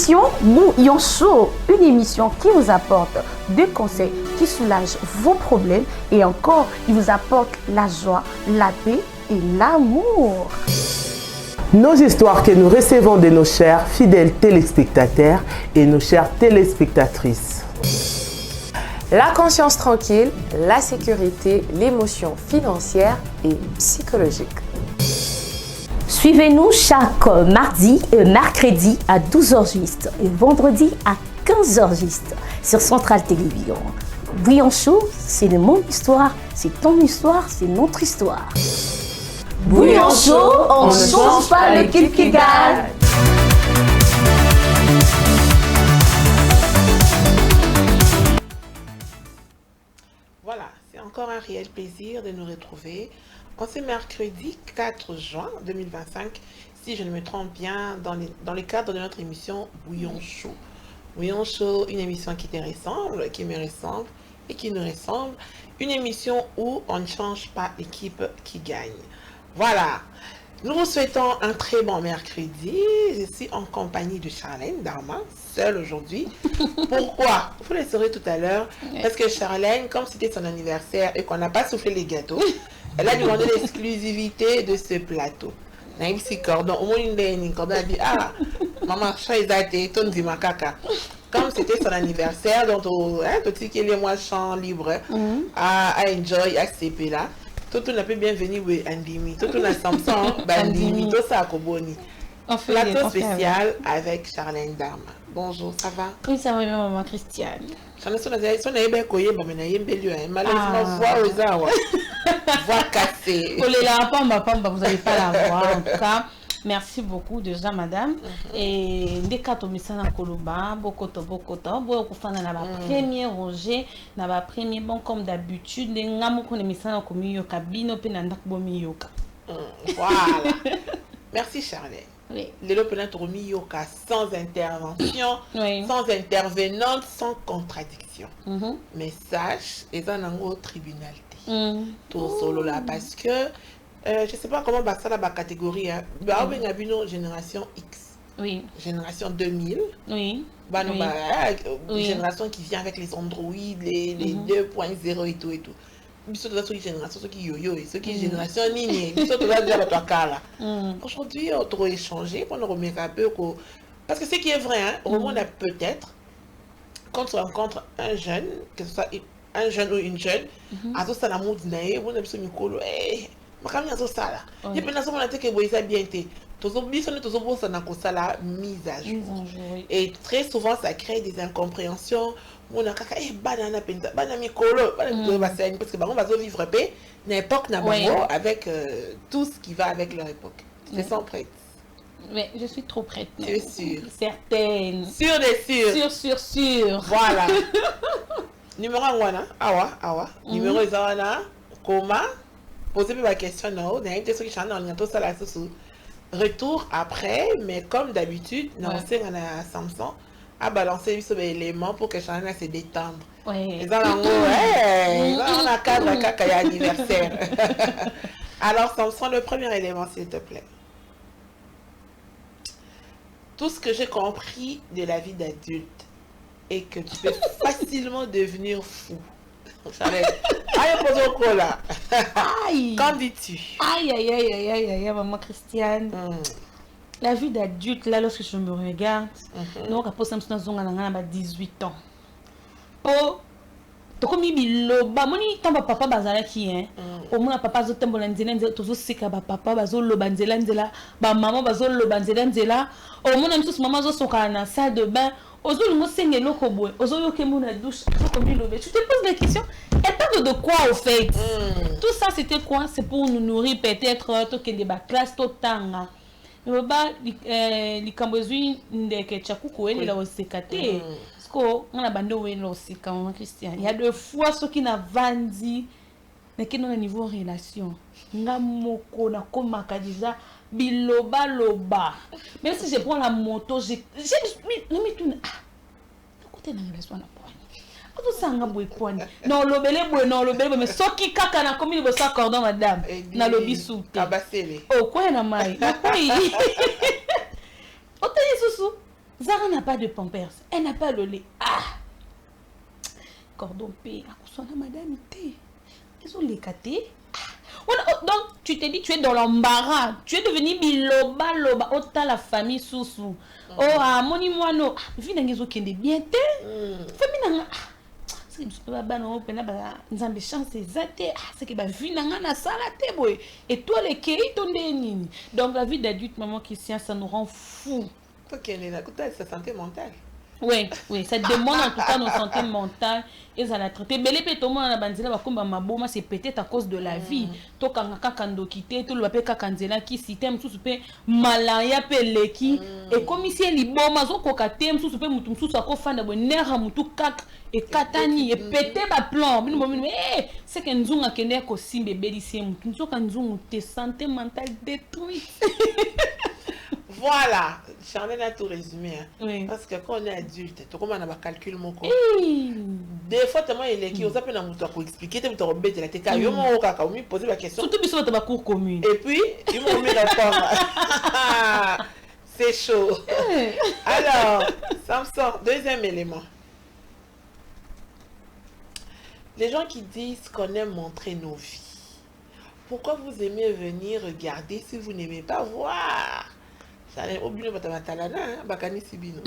Bouillon Chaud, une émission qui vous apporte des conseils qui soulagent vos problèmes et encore, il vous apporte la joie, la paix et l'amour. Nos histoires que nous recevons de nos chers fidèles téléspectateurs et nos chères téléspectatrices. La conscience tranquille, la sécurité, l'émotion financière et psychologique. Suivez-nous chaque mardi et mercredi à 12h juste et vendredi à 15h juste sur Centrale Télévision. Bouillon Chaud, c'est mon histoire, c'est ton histoire, c'est notre histoire. Bouillon Chaud, on ne change pas l'équipe qui gagne. Voilà, c'est encore un réel plaisir de nous retrouver en ce mercredi 4 juin 2025, si je ne me trompe bien, dans le cadre de notre émission Bouillon Chaud. Bouillon Chaud, une émission qui te ressemble, qui me ressemble et qui nous ressemble. Une émission où on ne change pas l'équipe qui gagne. Voilà, nous vous souhaitons un très bon mercredi. Je suis en compagnie de Charlène Darma, seule aujourd'hui. Pourquoi? Vous le saurez tout à l'heure. Parce que Charlène, comme c'était son anniversaire et qu'on n'a pas soufflé les gâteaux, elle a demandé l'exclusivité de ce plateau. Maman, comme c'était son anniversaire, donc tout qui est moi chant libre, à enjoy, à CP là. Tout n'a pas bienvenue oui Andimi, tout n'a Samson, Bandimi, tout ça à Koboni. Plateau spécial avec Charlène Darma. Bonjour, ça va? Oui, ça va bien, maman Christiane. Malheureusement, voix cassée. Vous n'allez pas la voir, en tout cas. Merci beaucoup déjà, madame. Et dès que tu as Koloba, beaucoup de premier rangé, na premier bon comme d'habitude, les voilà. Merci Charlène. Oui. Les yoka sans intervention, sans intervenante, sans contradiction. Message et au tribunal. Tout solo là parce que je sais pas comment ça la catégorie génération X. Oui. Génération 2000. Oui. Génération qui vient avec les Android, les 2.0 et tout et tout. Génération qui yo-yo et ceux qui génération nini. Aujourd'hui, on doit échanger pour nous remettre un peu parce que ce qui est vrai, hein, au moment où peut-être quand tu rencontres un jeune, que ce soit un jeune ou une jeune, à tout ça la mode naïe, vous n'avez pas mikolo, makami à tout ça là. Il y a plein de gens qui voient ça bien été. Tous ça n'a que ça la mise à jour. Et très souvent ça crée des incompréhensions. On a kaka banana penta banana mikolo parce que on va vivre paix n'importe avec tout ce qui va avec leur époque. C'est sans prête. Mais je suis trop prête. Tu es sûre? Certaine. Sûre des sûres. Sûre. Voilà. Numéro 1, awa. Numéro 1, comment poser ma question non. D'ailleurs, tu sais que je suis en tout ça là sous retour après, mais comme d'habitude, on a Samson à balancer sur les éléments pour que Chanel se détende. Oui. Ils ont la cadre caca anniversaire. Alors Samson, le premier élément s'il te plaît. Tout ce que j'ai compris de la vie d'adulte est que tu peux facilement devenir fou. Chanel, allez poser au col là. Qu'en dis-tu? Aïe, maman Christiane. La vie d'adulte, là, lorsque je me regarde, donc après ça, je suis 18 ans. Oh, tu comme biloba, moni tamba papa bazala qui hein. Au moins papa zo tembo lanzela nzela tozo sika ba papa bazo lobanzela nzela, ba maman bazo lobanzela nzela. Au moins même maman zo soka na salle de bain. Ozo lungo senge loko boy, ozo yoke mo na douche, comme biloba. Tu te poses la question, elle parle de quoi au fait? Tout ça c'était quoi? C'est pour nous nourrir peut-être to kende ba classe to tanga. Mais baba likambozui ndeke chakuko ele la osekate. On a bandé aussi quand Christian. Il y a deux fois ceux qui n'a vandi mais qui n'ont un niveau relation. Nga moko na koma kadija biloba loba. Même si je prends la moto, j'ai mis tout côté na relation na point. Tout ça nga boy point. Non lobele mais ceux qui kaka na komi bo sa cordon madame. Na lobi soute. Kabasele. Oh quoi na mai. Na quoi. Otayi susu. Zara n'a pas de pampers. Elle n'a pas le lait. Ah! Cordon P. À madame T. Ils ont les catés. Donc, tu t'es dit, tu es dans l'embarras. Tu es devenu biloba, loba. Ota la famille sous-sous. Oh, ah, moni moano. Vu dans les autres qui ont bien té. Famille n'a. C'est que je pas non, pena ba nzambe chance zate. C'est que ba vu n'a na sala té boy. Et toi les kei ton nini. Donc la vie d'adulte maman Christian ça nous rend fou. Toi qui es là, sa santé mentale. Oui, oui, ça demande en tout cas nos santé mentale et ça la traiter. Belé pe tomo na banzela ba komba maboma c'est peut-être à cause de la vie. To kanga kando kité to lo pe kakanzela ki système sous pe malaya pe leki et comme ici liboma zo kokatem sous pe mutum sous ko fanda bo nera mutu kak et katani et pété ba plan. C'est que nzunga kende ko simbe belisi mutum so kanzungu te santé mentale détruite. Voilà, Charlène a tout résumé. Hein. Oui. Parce que quand on est adulte, tu comment on a calcul mon corps. Des fois, tellement il est qui aux appels à mouton pour expliquer, tu as embêté la tête. Yo mon kaka, on poser la question. Surtout si tu as cours commune. Et puis, ils m'ont mis répondre. C'est chaud. Alors, Samson, deuxième élément. Les gens qui disent qu'on aime montrer nos vies. Pourquoi vous aimez venir regarder si vous n'aimez pas voir? Ça n'est oublié pas ta talana, bakani sibino.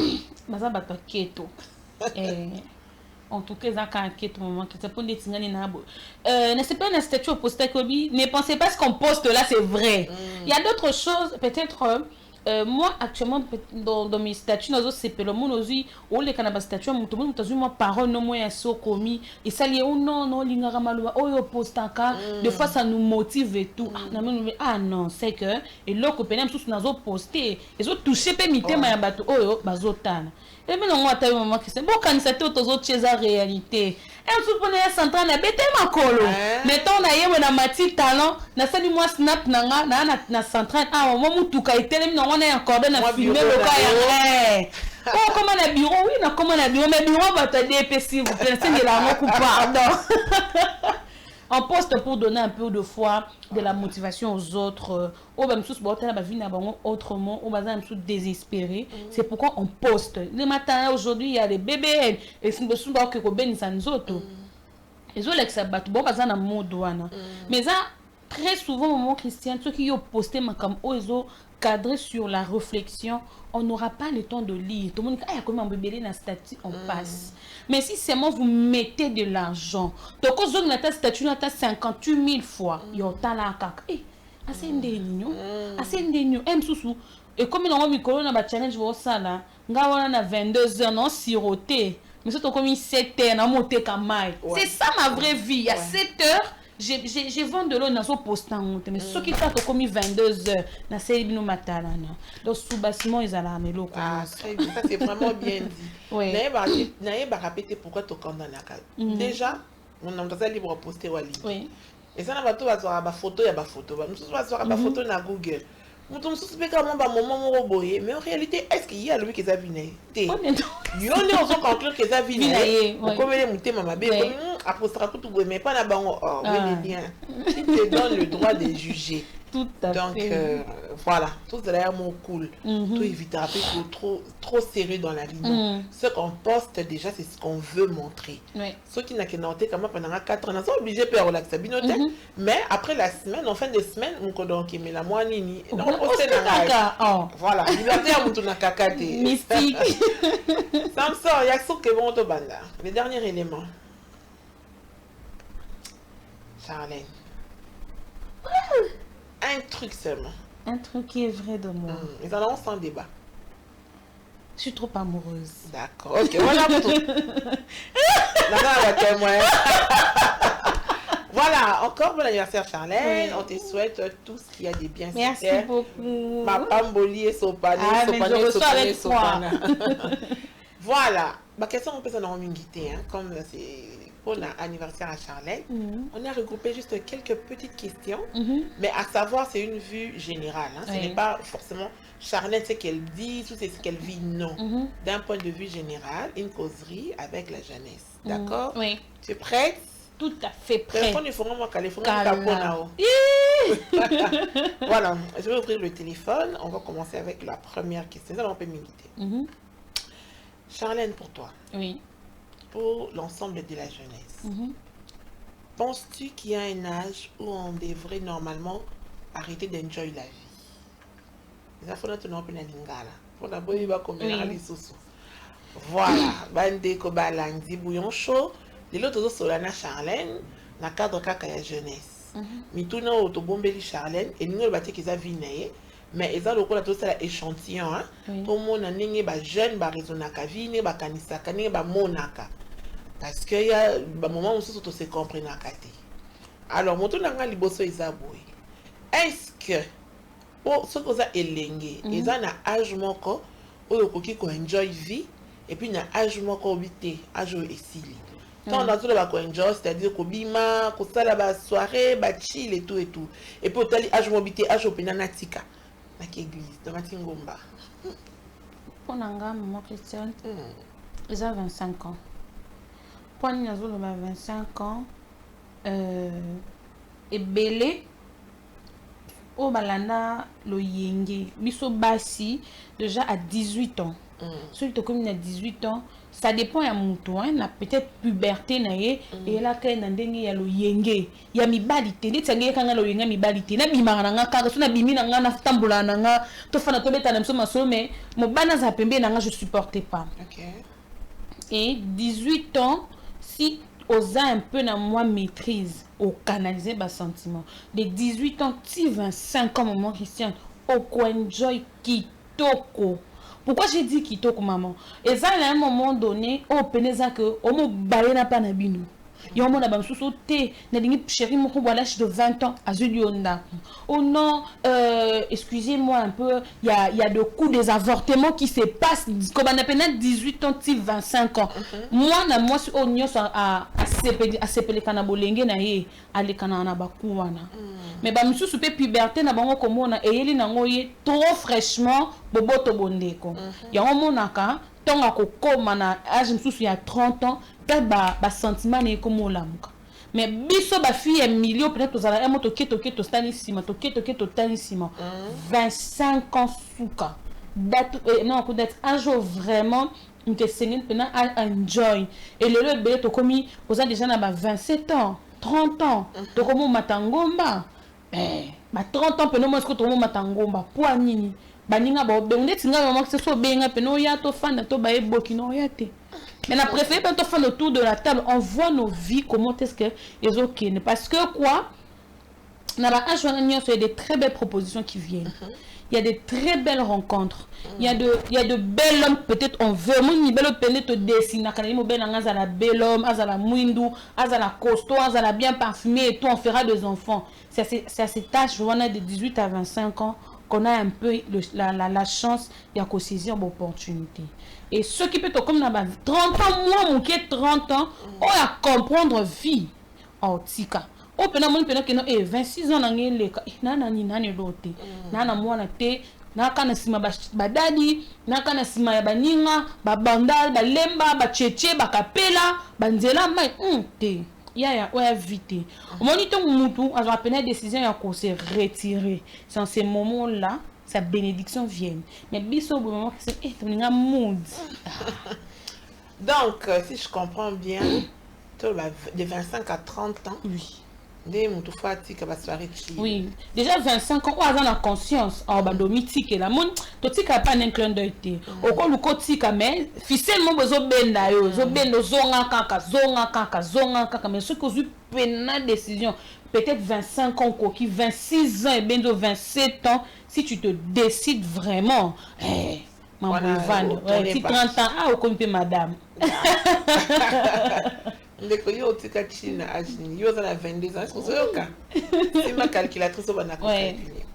Maza bato keto. En tout cas, ça quand keto moment que ça pour des tingani na bo. Ne c'est pas une statue au poster Kobi, ne pensez pas ce qu'on poste là c'est vrai. Il y a d'autres choses peut-être moi actuellement dans mes statuts dans autres c'est le monde aussi ou les canabas statuts tout le monde t'as moi parole non moi so commis et ça lié ou non lingara maluba oh postaka des fois ça nous motive et tout ah non c'est que et l'autre penem sous nazo poster ils ont touché pe mité ma bato oh bazotana et mais non moi t'as maman qui c'est bon quand ça tout aux autres choses à réalité et on supposé à central na bete makolo mettons na yé na mati talent na sali moi snap na central ah maman mutuka itele on est encore dans la filmer le cas. Oh, comment on a bureau? Oui, non, comment on a bureau? Mais bureau va te dire, s'il vous plaît, c'est de la mot pardon. On poste pour donner un peu de foi, de la motivation aux autres. Oh, ben, sous boire, la vie n'a pas autrement. On va un peu désespéré. C'est pourquoi on poste. Le matin, aujourd'hui, il y a des bébés. Et c'est le soir que ben sans autres. Les autres, ça bat. Bon, pas un mot douane. Mais ça, très souvent, mon Christian, ceux qui ont posté comme Ozo cadré sur la réflexion, on n'aura pas le temps de lire. Tout le monde dit, ah, comment on peut béler dans statut, on passe. Mais si seulement vous mettez de l'argent, donc quand vous avez statut, 58 000 fois, il y a la caca. Eh, assez indénieux, assez indénieux. Et comme il y a un micro, on a un challenge, ça là, on a 22 h non siroté. Mais c'est comme 7 h, on a monté comme maille. C'est ça ma vraie vie. Il y a 7 h. J'ai vendu de l'eau dans son postant, mais ceux qui sont comme 22 heures, dans ces bino matalana. Donc sous bâtiment ils allaient amener l'eau. Ah, très bien, ça c'est vraiment bien dit. Oui. N'ayez pas répéter pourquoi tu condamnes la case. Déjà, on a besoin libre poster ou libre. Oui. Et ça n'a pas tout à voir ma photo, il y a ma photo. Nous va voir ma photo dans Google. Nous sommes suspects comment ba moment roboyé, mais en réalité est-ce qu'il y a lui qui a viné? Té. On est en conclure que ça viné. Comme les moutés mama bé comme apostrophe tout mais pas na bango. Oh, oui bien. Il te donne le droit de juger. Tout à fait. Donc voilà, tout derrière mon cool. Tout éviter un peu trop sérieux dans la vie. Ce qu'on poste déjà c'est ce qu'on veut montrer. Ceux qui n'ont qu'à noter comment pendant 4 ans, ils sont obligés de relaxer binoté. Mais après la semaine, en fin de semaine, on connaît qui met la moine voilà, liberté à moutou na kakate. Mystique. Samson, il y a ce que bon to banda. Le dernier élément. Charlène. Un truc seulement. Un truc qui est vrai de moi. Ils en ont sans débat. Je suis trop amoureuse. D'accord. Ok, voilà pour tout. Là, témoin. Voilà, encore bon anniversaire Charlène. On te souhaite tout ce qu'il y a de bien. Merci beaucoup. Ma pamboli et sopane, sopane. Voilà. Ma question, on peut s'en en inviter, comme c'est pour l'anniversaire à Charlène. On a regroupé juste quelques petites questions, mais à savoir, c'est une vue générale. Ce n'est pas forcément Charlène, ce qu'elle dit, tout ce qu'elle vit, non. D'un point de vue général, une causerie avec la jeunesse. D'accord? Oui. Tu es prête? Tout à fait prêt. Voilà, je vais ouvrir le téléphone. On va commencer avec la première question. On peut m'inviter. Charlène, pour toi, Oui. pour l'ensemble de la jeunesse, penses-tu qu'il y a un âge où on devrait normalement arrêter d'enjoy la vie? Les enfants n'ont pas de lingala. Pour la bonne, il va comme les sous. Voilà, bande ko balandi bouillon chaud. De l'autre solana Charlène, na cadre kaka ya jeunesse. Mituna otobombeli Charlène et nous bâti qu'ils a vinaye. Mais ils ont le tout ça échantillon hein. Tout le monde a n'engé ba jeune ba raisonnaka vine ba kanisa kané ba monaka. Parce que y a ba moment où tout se comprendre kate. Alors moto nanga liboso isaboy. Est-ce que pour ce que ça elengé, ils ont un âge moko où koki ko enjoy vie et puis na âge moko obité âge esili. Quand on a tout le bako enjoy, c'est-à-dire ko bima, ko sala ba soirée, ba chill et tout et tout. Et puis au âge mobité âge opena tika. Na église dans Matingomba. Pour Nanga, maman Christiane, ils ont 25 ans. Pour Niazo, il a 25 ans. Et Belé, au Balana, le Yenge, Miso Bassi, déjà à 18 ans. Celui qui a 18 ans, ça dépend de mon toit, na peut-être puberté naie et là quand on dengue ya lo yenge ya mibalite ndi tsange kanga lo yenga mibalite na bimara nga kanga so na bimina nga na tambula nga to fana to beta na mso masolo mais mo bana za pembe nga je supportais pas. OK. Et 18 ans si osa un peu na moi maîtrise au canaliser bas sentiment de 18 ans ti 25 ans maman Christiane au enjoy kitoko. Pourquoi j'ai dit kitoko maman? Et ça à un moment donné, on peneza que on me balena pas na bino. Il y a un moment où na dingi chérie mon voilà de 20 ans à Zulionda. Oh non, excusez-moi un peu, il y a de coups des avortements qui se passent comme on appelle 18 ans, 25 ans. Moi na moi on n'y a à sepele kana bolenge na ye ale kana na bakuwana. Mais ba musu soupe puberté na bango komona eyeli na ngoye trop fraîchement boboto bondeko. Ya omonaka tonga kokoma na âge musu ya 30 ans ba sentiment ne komo lamuka. Mais biso ba fille milieu peut-être aux ala moto keto stanissima to keto tanissima 25 ans souka date non ko date un jour vraiment une semaine pendant enjoy et le bébé to komi aux a déjà na ba 27 ans 30 ans to komo matangomba ba 30 ans pendant moi ce que to komo matangomba pour nini baninga ba benga tinga maman que ce soit benga peno ya to fana to ba ebokino ya te. Mais la préférée, quand on fait le tour de la table, on voit nos vies, comment est-ce qu'ils ont OK. Parce que quoi, il y a des très belles propositions qui viennent. Il y a des très belles rencontres. Il y a de belles hommes, peut-être on veut. Moi, il y a des belles hommes qui dessinent. Il y a des belles hommes, il y a des mouindou, il y a des costauds, il y a des bien parfumés et tout. On fera des enfants. C'est à cet âge, on a de 18 à 25 ans, qu'on a un peu la chance de saisir l'opportunité. Et ceux qui peuvent comme 30 ans, moi, mon qui 30 ans, on a comprendre vie. Oh, tika. Oh, pena mon pena que 26 ans, nani l'autre. Nana moi na te, na kana sima badadi, na kana sima ya baninga, ba bandal, ba lemba, ba cheche, ba kapela, banzela mai te. Ya vite. Au moment où mutu a appelé décision ya ko se retirer. C'est en ces moments-là sa bénédiction vient. Mais biso au moment que c'est mood. Donc si je comprends bien, de 25 à 30 ans. Oui. Oui, déjà 25 ans, on a la conscience. On va mythique et la monde, tout ce qui a pas un clin d'œil. Au cas où côté mais officiellement besoin benda yo, benda zonga kaka, mais ce que vous prenez décision, peut-être 25 ans qui 26 ans et bien 27 ans, si tu te décides vraiment, maman vendre, si 30 ans, au compte madame. Les yo tika Chine à Chine, yo a 22 ans, c'est ma calculatrice au calculer.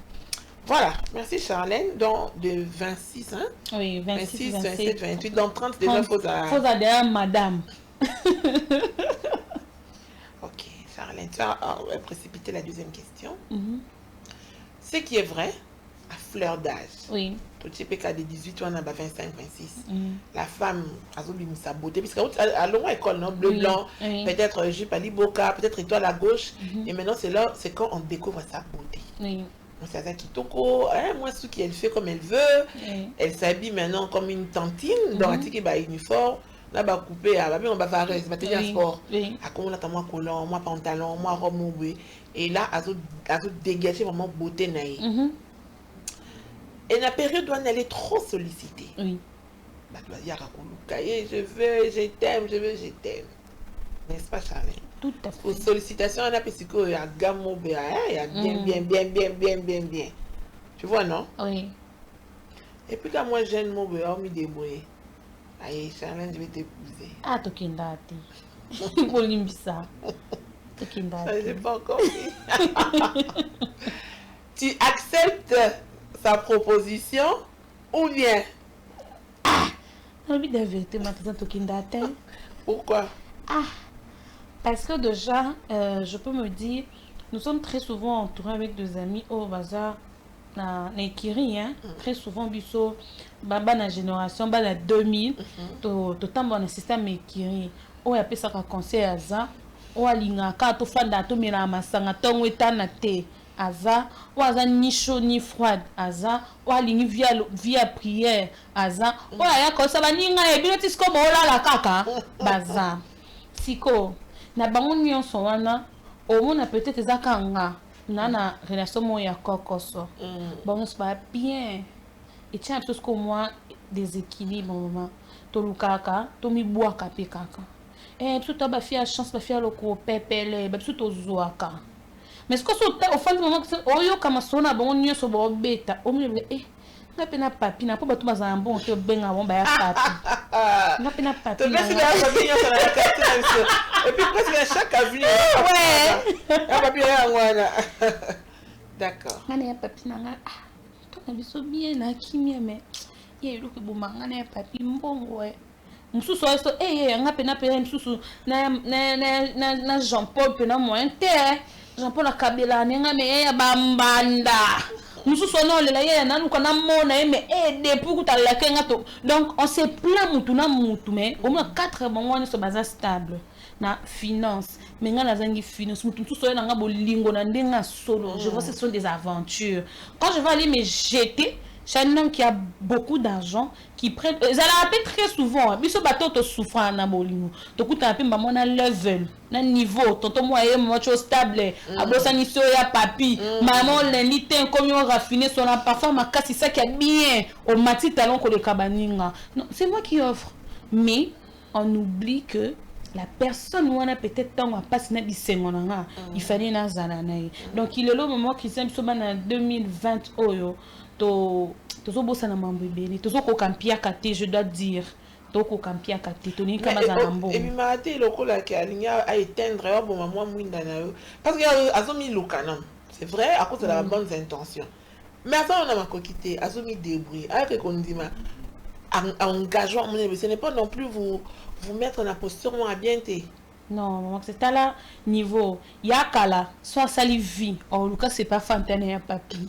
Voilà, merci Charlène. Donc de 26 ans, oui, 26, 27, 28, donc 30 déjà faut à madame. Ok, Charlène, tu vas précipiter la deuxième question. Ce qui est vrai, à fleur d'âge. Oui. Tout type de 18 ans, on a 25, 26. La femme a oublié sa beauté. Parce qu'à longue école, non, bleu, blanc, peut-être jupe à l'iboka, peut-être étoile à gauche. Et maintenant, c'est quand on découvre sa beauté. Oui. Ça kitoko, hein, moi ce qu'elle fait comme elle veut, elle s'habille maintenant comme une tantine, dans un ticket uniforme, là bas coupé, on va faire c'est matériel sport, à comment là moi collant, moi pantalon, moi robe, et là à tout dégager vraiment beauté naïe. Et la période où elle est trop sollicitée. Oui. Bah tu vas dire je veux, je t'aime, n'est-ce pas Charlène? Tout à fait. Aux sollicitations, on a psycho, il y a gamme, il y a bien. Tu vois, non? Oui. Et puis quand moi, jeune, mon béa, on me débrouille. Allez, Charlène, je vais t'épouser. Ah, Tokindati. Bolimbisa. Tokindati. Ça, j'ai pas encore dit. Tu acceptes sa proposition ou bien? Ah! J'ai envie de la vérité, ma cousin Tokindati. Pourquoi? Ah! Parce que déjà, je peux me dire, nous sommes très souvent entourés avec des amis au bazar, na Nekiri, hein. Très souvent, biso, baba na génération, baba na 2000, to tambo na système Nekiri. O ya pesa ka conseil aza, o alinga ka to fanda to mira masanga tongo etana te aza, o aza ni chaud ni froide aza, o alingi via prière aza, o ya ko sa baninga e biloti sko bola la kaka baza. Siko na bango nyonso wana omona peut-être ezaka nga na relation mo ya kokoso bango pas bien et tiens parce que moi déséquilibre moment to lukaka to mi boaka pe kaka biso to ba fia chance ba fia loko pepele ba biso to zuaka mais ce que au fin du moment oyo kama sona bango nyonso bo beta omwe na pena papi na po bato bazala bon ke benga bon ba ya papi na pena papi na papi nyonso na carte na biso et puis presque à chaque avenue ouais papi ya ngwana d'accord ngana ya papi na nga to na biso bien na kimia mais ye luku bomanga na ya papi mbongo mususu oso nga pena mususu na Jean Paul pena moyen te Jean Paul akabela nenga me ya bambanda mususu no lela ye na nuka na mona me depuis que la kenga to donc on se plaint mutu na mutu mais au moins 4 bons so baza stable na finance mais nga nazangi finance mutu tout so na nga bolingo na ndenga solo je vois ce sont des aventures quand je vais aller me jeter chez un homme qui a beaucoup d'argent qui prennent ça la rappelle très souvent biso bato to souffrant na bolingo to kuta pe maman na level na niveau tonton moi et moi stable abosa ni so ya papi maman l'ennité comme on raffiné son parfum ma casse ça qui a bien au mati talon ko le kabaninga non c'est moi qui offre mais on oublie que la personne où on a peut-être tant à passer na bisengo nga il fallait na zananaï donc il est le moment qui s'aime so en 2020 oyo to zo bossa na mambo ebele to zo ko kampia kate je dois dire to ko kampia kate to ni kama za mambo et puis maté lokola ki alinya a éteindre bon moi mwinda na yo parce que azomi lokana c'est vrai à cause de la bonnes intentions mais avant on a makokité azomi débrouiller avec kondima engagement ce n'est pas non plus vous mettre en posture moi bien té. Non, c'est à la niveau. Yakala, soit salivi. Oh, Lucas, c'est pas fantaine, ya papi.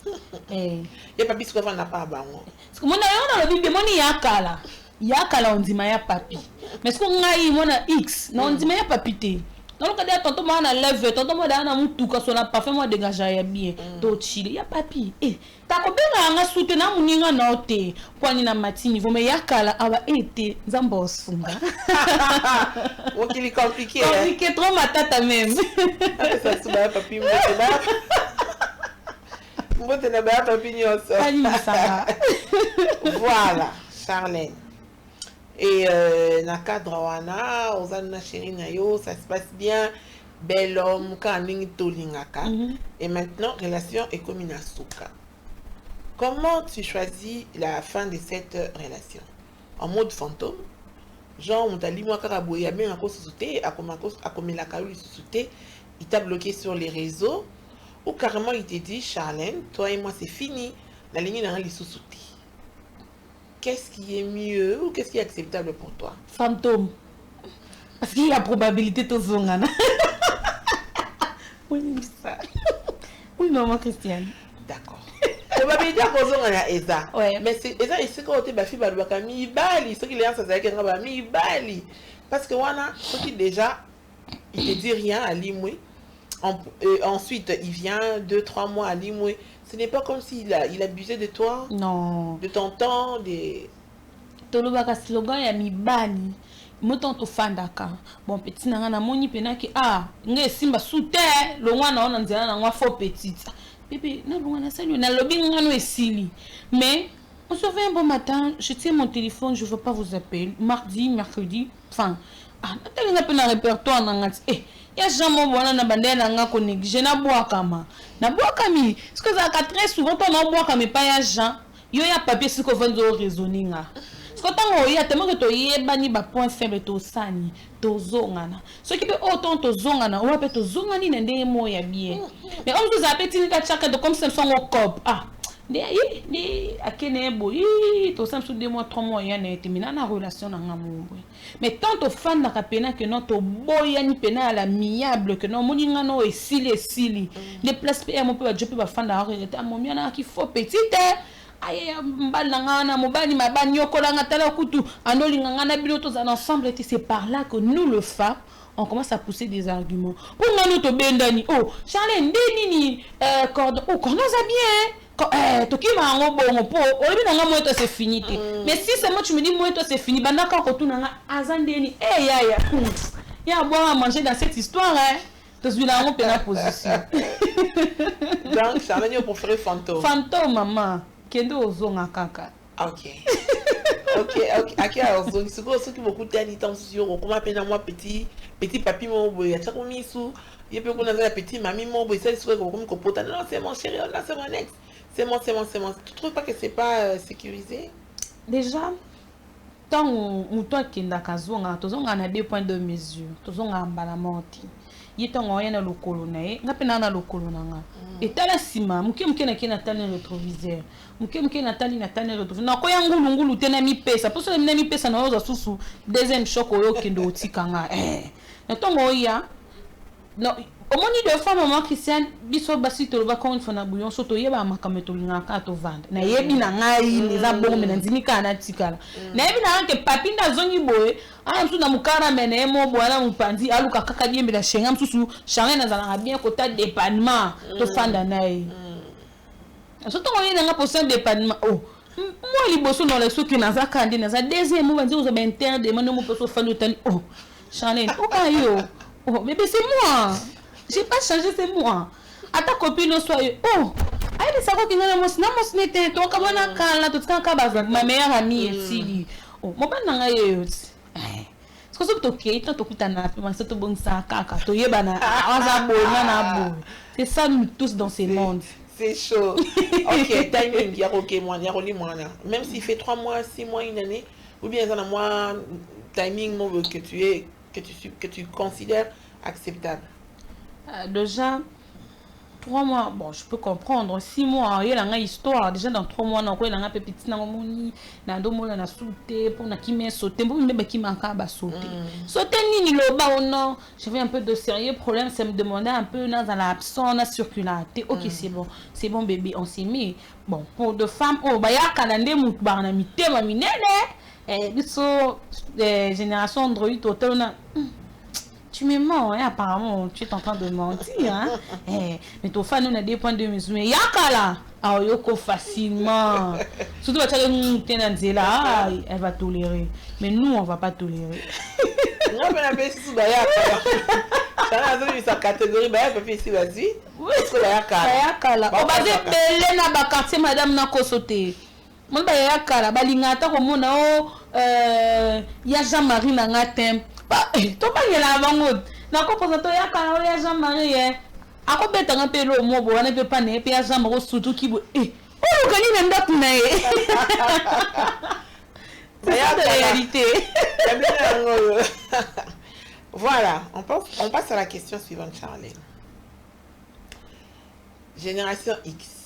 Ya papi, ce qu'on n'a pas à parce que mon aïe, on a le bébé, mon yakala. Yakala, on dit ma ya papi. Mais ce qu'on a eu, mon X, non, on dit ma ya papi té. Non, le cas tonton moi on a levé, tonton moi on a mutu ka so na parfait moi dégager ya bien. To chile, ya papi. Ta ko benga nga soutenir muninga na ote. Kwani na matini, vous me yakala aba été nzambo sunga. OK, il est compliqué. Compliqué trop ma tata même. Ça se bat papi mbote na ba papi nyonso. Voilà, Charlène. Et na cadre wana ozana chérie na yo ça se passe bien bel homme kaning tolingaka et maintenant relation est comme une asuka. Comment tu choisis la fin de cette relation? En mode fantôme, genre on t'a dit moi karaboya bien à cause sauter à comme la kaouli sauter il t'a bloqué sur les réseaux ou carrément il t'a dit Charlène toi et moi c'est fini la ligne n'a rien sauter. Qu'est-ce qui est mieux ou qu'est-ce qui est acceptable pour toi? Fantôme. Parce qu'il y a la probabilité de zongana. Oui, ça. Oui, maman Christiane. D'accord. Probabilité de zongana eza. Ouais. Mais c'est eza ici quand tu bafi balubaka mi bali, ce qui les gens ça que ngaba mi bali. Parce que wana ce qui déjà il te dit rien à Limoué. Ensuite il vient 2-3 mois à Limoué. Ce n'est pas comme s'il il abusait de toi, Non. de ton temps, des... Tolobaka slogan ya mibani. Moto to fandaka. Bon petit nanga na moni penaki nge simba sute lo mwana ona nzela na ngwa fo petite. Bébé na lo na sali na lobi ngano esili. Mais on se fait un bon matin, je tiens mon téléphone, je veux pas vous appeler. Mardi, mercredi, enfin natali na pe na répertoire na ngati. Ya jamais bona na bandela nga ko négligé na boakama. Na boakami, parce que ça très souvent on na boakami pas ya Jean. Yo ya papier ce ko vanzo raisonner nga. Parce que tant que tellement que to yebani ba point faible to sani to zongana. Ce qui peut autant to zongana, on peut to zongani ndé mo ya bien. Mais on vous appelle tika chaka de comme ça son cop. Ni akene boy to sam sous 2 mois 3 mois ya na terminer na relation na ngamu. Mais tant to fan na kapena que non to boya ni pena à l'amiable que non moninga no e sili. Les places PM on peut joper ba fan na arrêter à momia na ki faut petite. Aye mbalangana mobani mabani yokolanga tala kutu andolinga na bino tous ensemble et c'est par là que nous le femmes on commence à pousser des arguments pour nous to bendani Charlène ndeni cordon cordon ça bien to ki ma ngo bongo po obi na moi toi c'est fini mais si seulement tu me dis moi toi c'est fini bandaka ko tuna nga azandeni ya boire à manger dans cette histoire to suis là on pena position donc Charlène yo préféré fantôme maman kendo ozonga kaka. Ok. Aki ozongi siko soki beaucoup tani temps sur comment pena moi petit papi mo boy acha ko misu yepe ko na petit mami mo boy ça siko ko ko pota non c'est mon chéri là c'est mon ex. C'est mon. Tu trouves pas que c'est pas sécurisé? Déjà tant on toi kenda kazonga tozonga na 2 points de mesure. Tozonga mbala moti. Yitongo yana lokolo na ye ngapena na lokolo nanga etala sima muke na kena tali rétroviseur muke na tali rétroviseur na ko ya ngulu tena mi pesa poso na mi pesa na oza susu deuxième choc oyo kendo otikanga na tongo ya no omoni de fois maman Christiane biso basi to ba kon fona bouillon soto yeba makame to linga ka to vendre na yebi na ngai neza bongo na nzimika na tikala na yebi na nke papi nda zongi boye msu na mukara mene mo bwana mupandi aluka kaka diembe la shenga msusu change na zala bien kota dépannement to fanda nayi soto ngoyi na posen dépannement moi liboso no la soki na za kandi na za deuxième mo banzi ozo ba interne demande mo poso fanda tani Charlène ayo bébé c'est moi. J'ai pas changé, c'est moi. À ta copine, soit aïe, ça va qu'il y a un mos n'était toi comme on a calme, tout ça, ma meilleure amie ici. Mon père n'a rien eu. Ce que c'est ok, tant que tu as un peu, bon ça, caca, tu y es banal, c'est ça nous tous dans ce monde. C'est chaud. Ok, timing, y a ok, moi, même s'il fait 3 mois, 6 mois, 1 année, ou bien ça, moi, timing que tu considères acceptable. Déjà 3 mois, bon, je peux comprendre. 6 mois, il y a une histoire. Déjà dans 3 mois, il y a un peu petit namoni, na domo na sauté pour na qui met sauté, pour même qui manque à sauter. Sauter ni le bas ou non. J'avais un peu de sérieux problème, ça me demandait un peu dans l'absence, la circularité. Ok, c'est bon bébé, on s'est mis. Bon, pour de femmes, bah ya calendrier moutbar na mité ma minene. Biso génération Android total on a tu me mens, apparemment tu es en train de mentir hein. Mais ton fan on a 2 points de mesure mais yakala yoko facilement surtout là elle va tolérer mais nous on va pas tolérer. Non mais la bête sous yakala ça a sa catégorie bah elle peut ici vas-y oui c'est yakala on va dire belé na ba quartier madame na kosote mon ba yakala balingata ko mona ya Jean-Marie na ngatem to ba yela bango na ko posa to yakala ya Jean-Marie akobeta ngape lo mo bo wana pe pa ne pe ya Jean-Marie surtout ki bo o gani na ndatu na ye c'est la réalité. Voilà, on passe à la question suivante, Charlène. Génération X.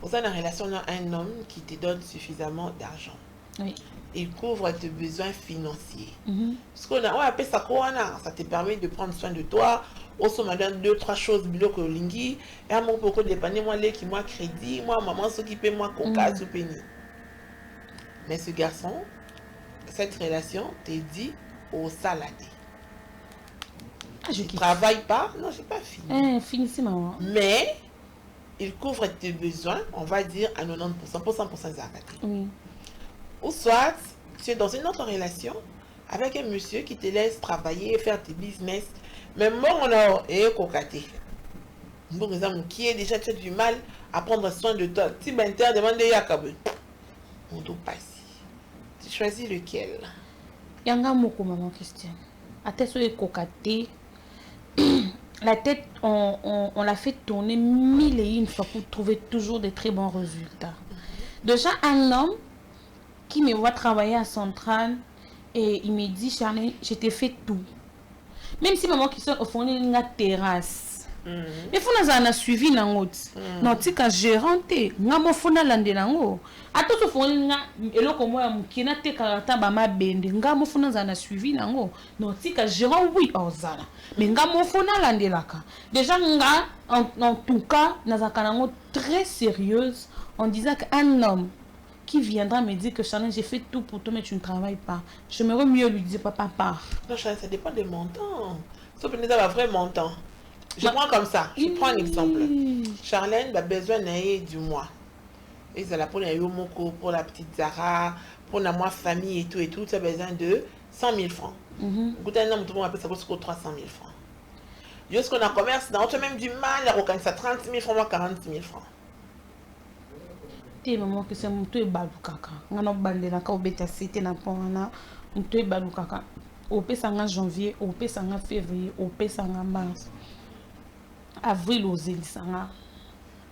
Pour ça, dans la relation, on a un homme qui te donne suffisamment d'argent. Oui. Il couvre tes besoins financiers. Ce qu'on appelle ça, ça te permet de prendre soin de toi. Aussi, on m'a donné 2-3 choses, bilo que lingi. Et à mon beaucoup dépanner, moi, les qui moi crédit, moi, maman s'occuper, moi, coca, tout péni. Mais ce garçon, cette relation, t'es dit au saladier. Je ne travaille pas. Non, j'ai pas fini. Finissez, maman. Mais il couvre tes besoins, on va dire à 90%, pour 100% Zakati. Oui. Ou soit, tu es dans une autre relation avec un monsieur qui te laisse travailler, faire tes business, mais bon, on a cocaté. Bon exemple, qui est déjà, tu as du mal à prendre soin de toi. Si Benter demande Yakabe, on doit passer. Tu choisis lequel? Yanga moko, maman Christiane. À tête sur cocaté. La tête, on l'a fait tourner 1001 fois pour trouver toujours des très bons résultats. Déjà, un homme qui me voit travailler à Centrale et il me dit, Charlène, je t'ai fait tout. Même si maman qui sont au fond de la terrasse. Mais faut nous suivi dans l'autre. Non, tu quand gérante, ngamo faut na lande nango. Ato so fo nga eloko moya mukina te karata ba mabende ngamo faut nous suivi nango. Non, tu quand gérant oui ozala. Mais ngamo faut na lande laka. Déjà nga en tout cas nazaka nango très sérieuse en disant qu'un homme qui viendra me dire que Charlène, j'ai fait tout pour toi, mais tu ne travailles pas. J'aimerais mieux lui dire, papa, part. Non, Charlène, ça dépend des montants. Sauf que nous avons un vrai montant. Je prends comme ça. Je prends un exemple. Charlène a besoin du mois. Et c'est là pour les Yomoko, pour la petite Zara, pour la moi famille et tout. Tu as besoin de 100 000 francs. Écoutez, un homme, tout le monde appelle ça pour 300 000 francs. Lorsqu'on a commerce, on a même du mal à reconnaître ça 30 000 francs, moi 40 000 francs. Maman que c'est mon tour balukaka ngana bandela ka obeta cité na pona mon tour balukaka au pesanga janvier au pesanga février au pesanga mars avril aux elisanga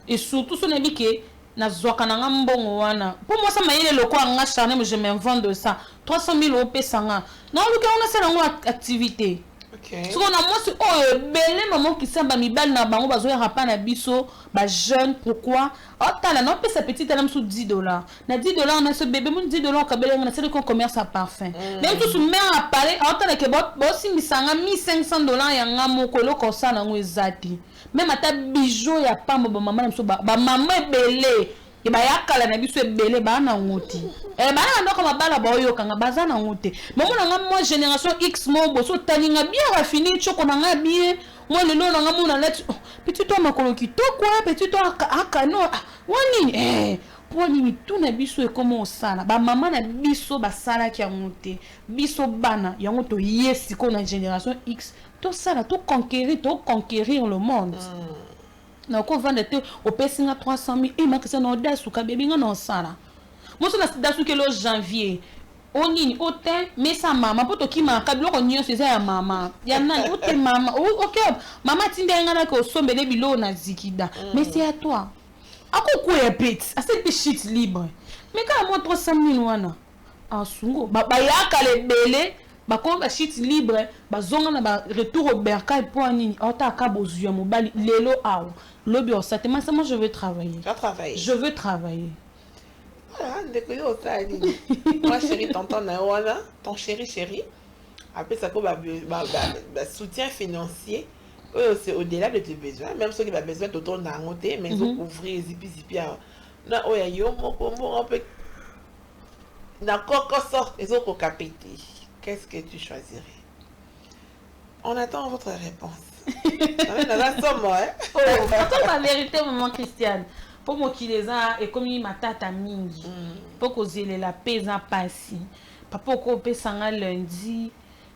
et surtout ce n'est que na zoka na mbongo wana pour moi ça m'a yé le quoi nga Charlène je m'invente de ça 300 000 au pesanga non le on a ça dans activité. Okay. So on a moi c'est belé maman qui samba mi bal na bango bazo ya pa na biso ba jeune pourquoi tala non pe sa petite elle sous $10 na $10 on a ce bébé mon $10 ka belé na c'est qu'on commerce à parfum même tout sous mère à parler tala que bo si misanga $1,500 ya ngamo ko loko ça na ngwezati même ata bijou ya pambo ba maman so ba maman belé et ba yakala na biso belé ba na ngoti ba na ndoko mabala ba oyo kanga baza na ngote mais moi génération X mo boso talinga bien raffiné choko na nga bien moi le nom na nga let petit toi makolo kitoko petit toi akano wani pour ni tout na biso e comment sala ba maman na biso ba sala ki ngote biso bana ya ngoto yesi ko na génération X to sala to conquérir le monde. Na ko vendre te au pesinga 300 000 et makisa na odasu ka bébé nga na sala moi so na dasu ke lo janvier onini ote mais sa maman poto ki ma ka biloko nyonso eza ya mama ya nani ote mama OK mama tindenga na ko sombele bilo na zikida mais c'est à toi ako ko ya petit assez de shit libre mais quand moi 300 000 wana asungo ba yaka le belé ba ko ba shit libre ba zonga na ba retour au bercail pour nini ota ka bozuya mobali lelo awo lobi o satement ça moi je veux travailler. Tu vas travailler. Je veux travailler. Voilà, moi chérie tonton nawana ton chéri après ça comme soutien financier c'est au-delà de tes besoins même ceux qui ont besoin de ton nangoté mais ils ouvrir zipi na oya yo moko on peut d'accord sort les autres capété qu'est-ce que tu choisirais? On attend votre réponse. La somme pourtant la vérité maman Christiane pour moi qui les a et comme il m'a tata mingi pour causer la paix en passé papa ko pesanga lundi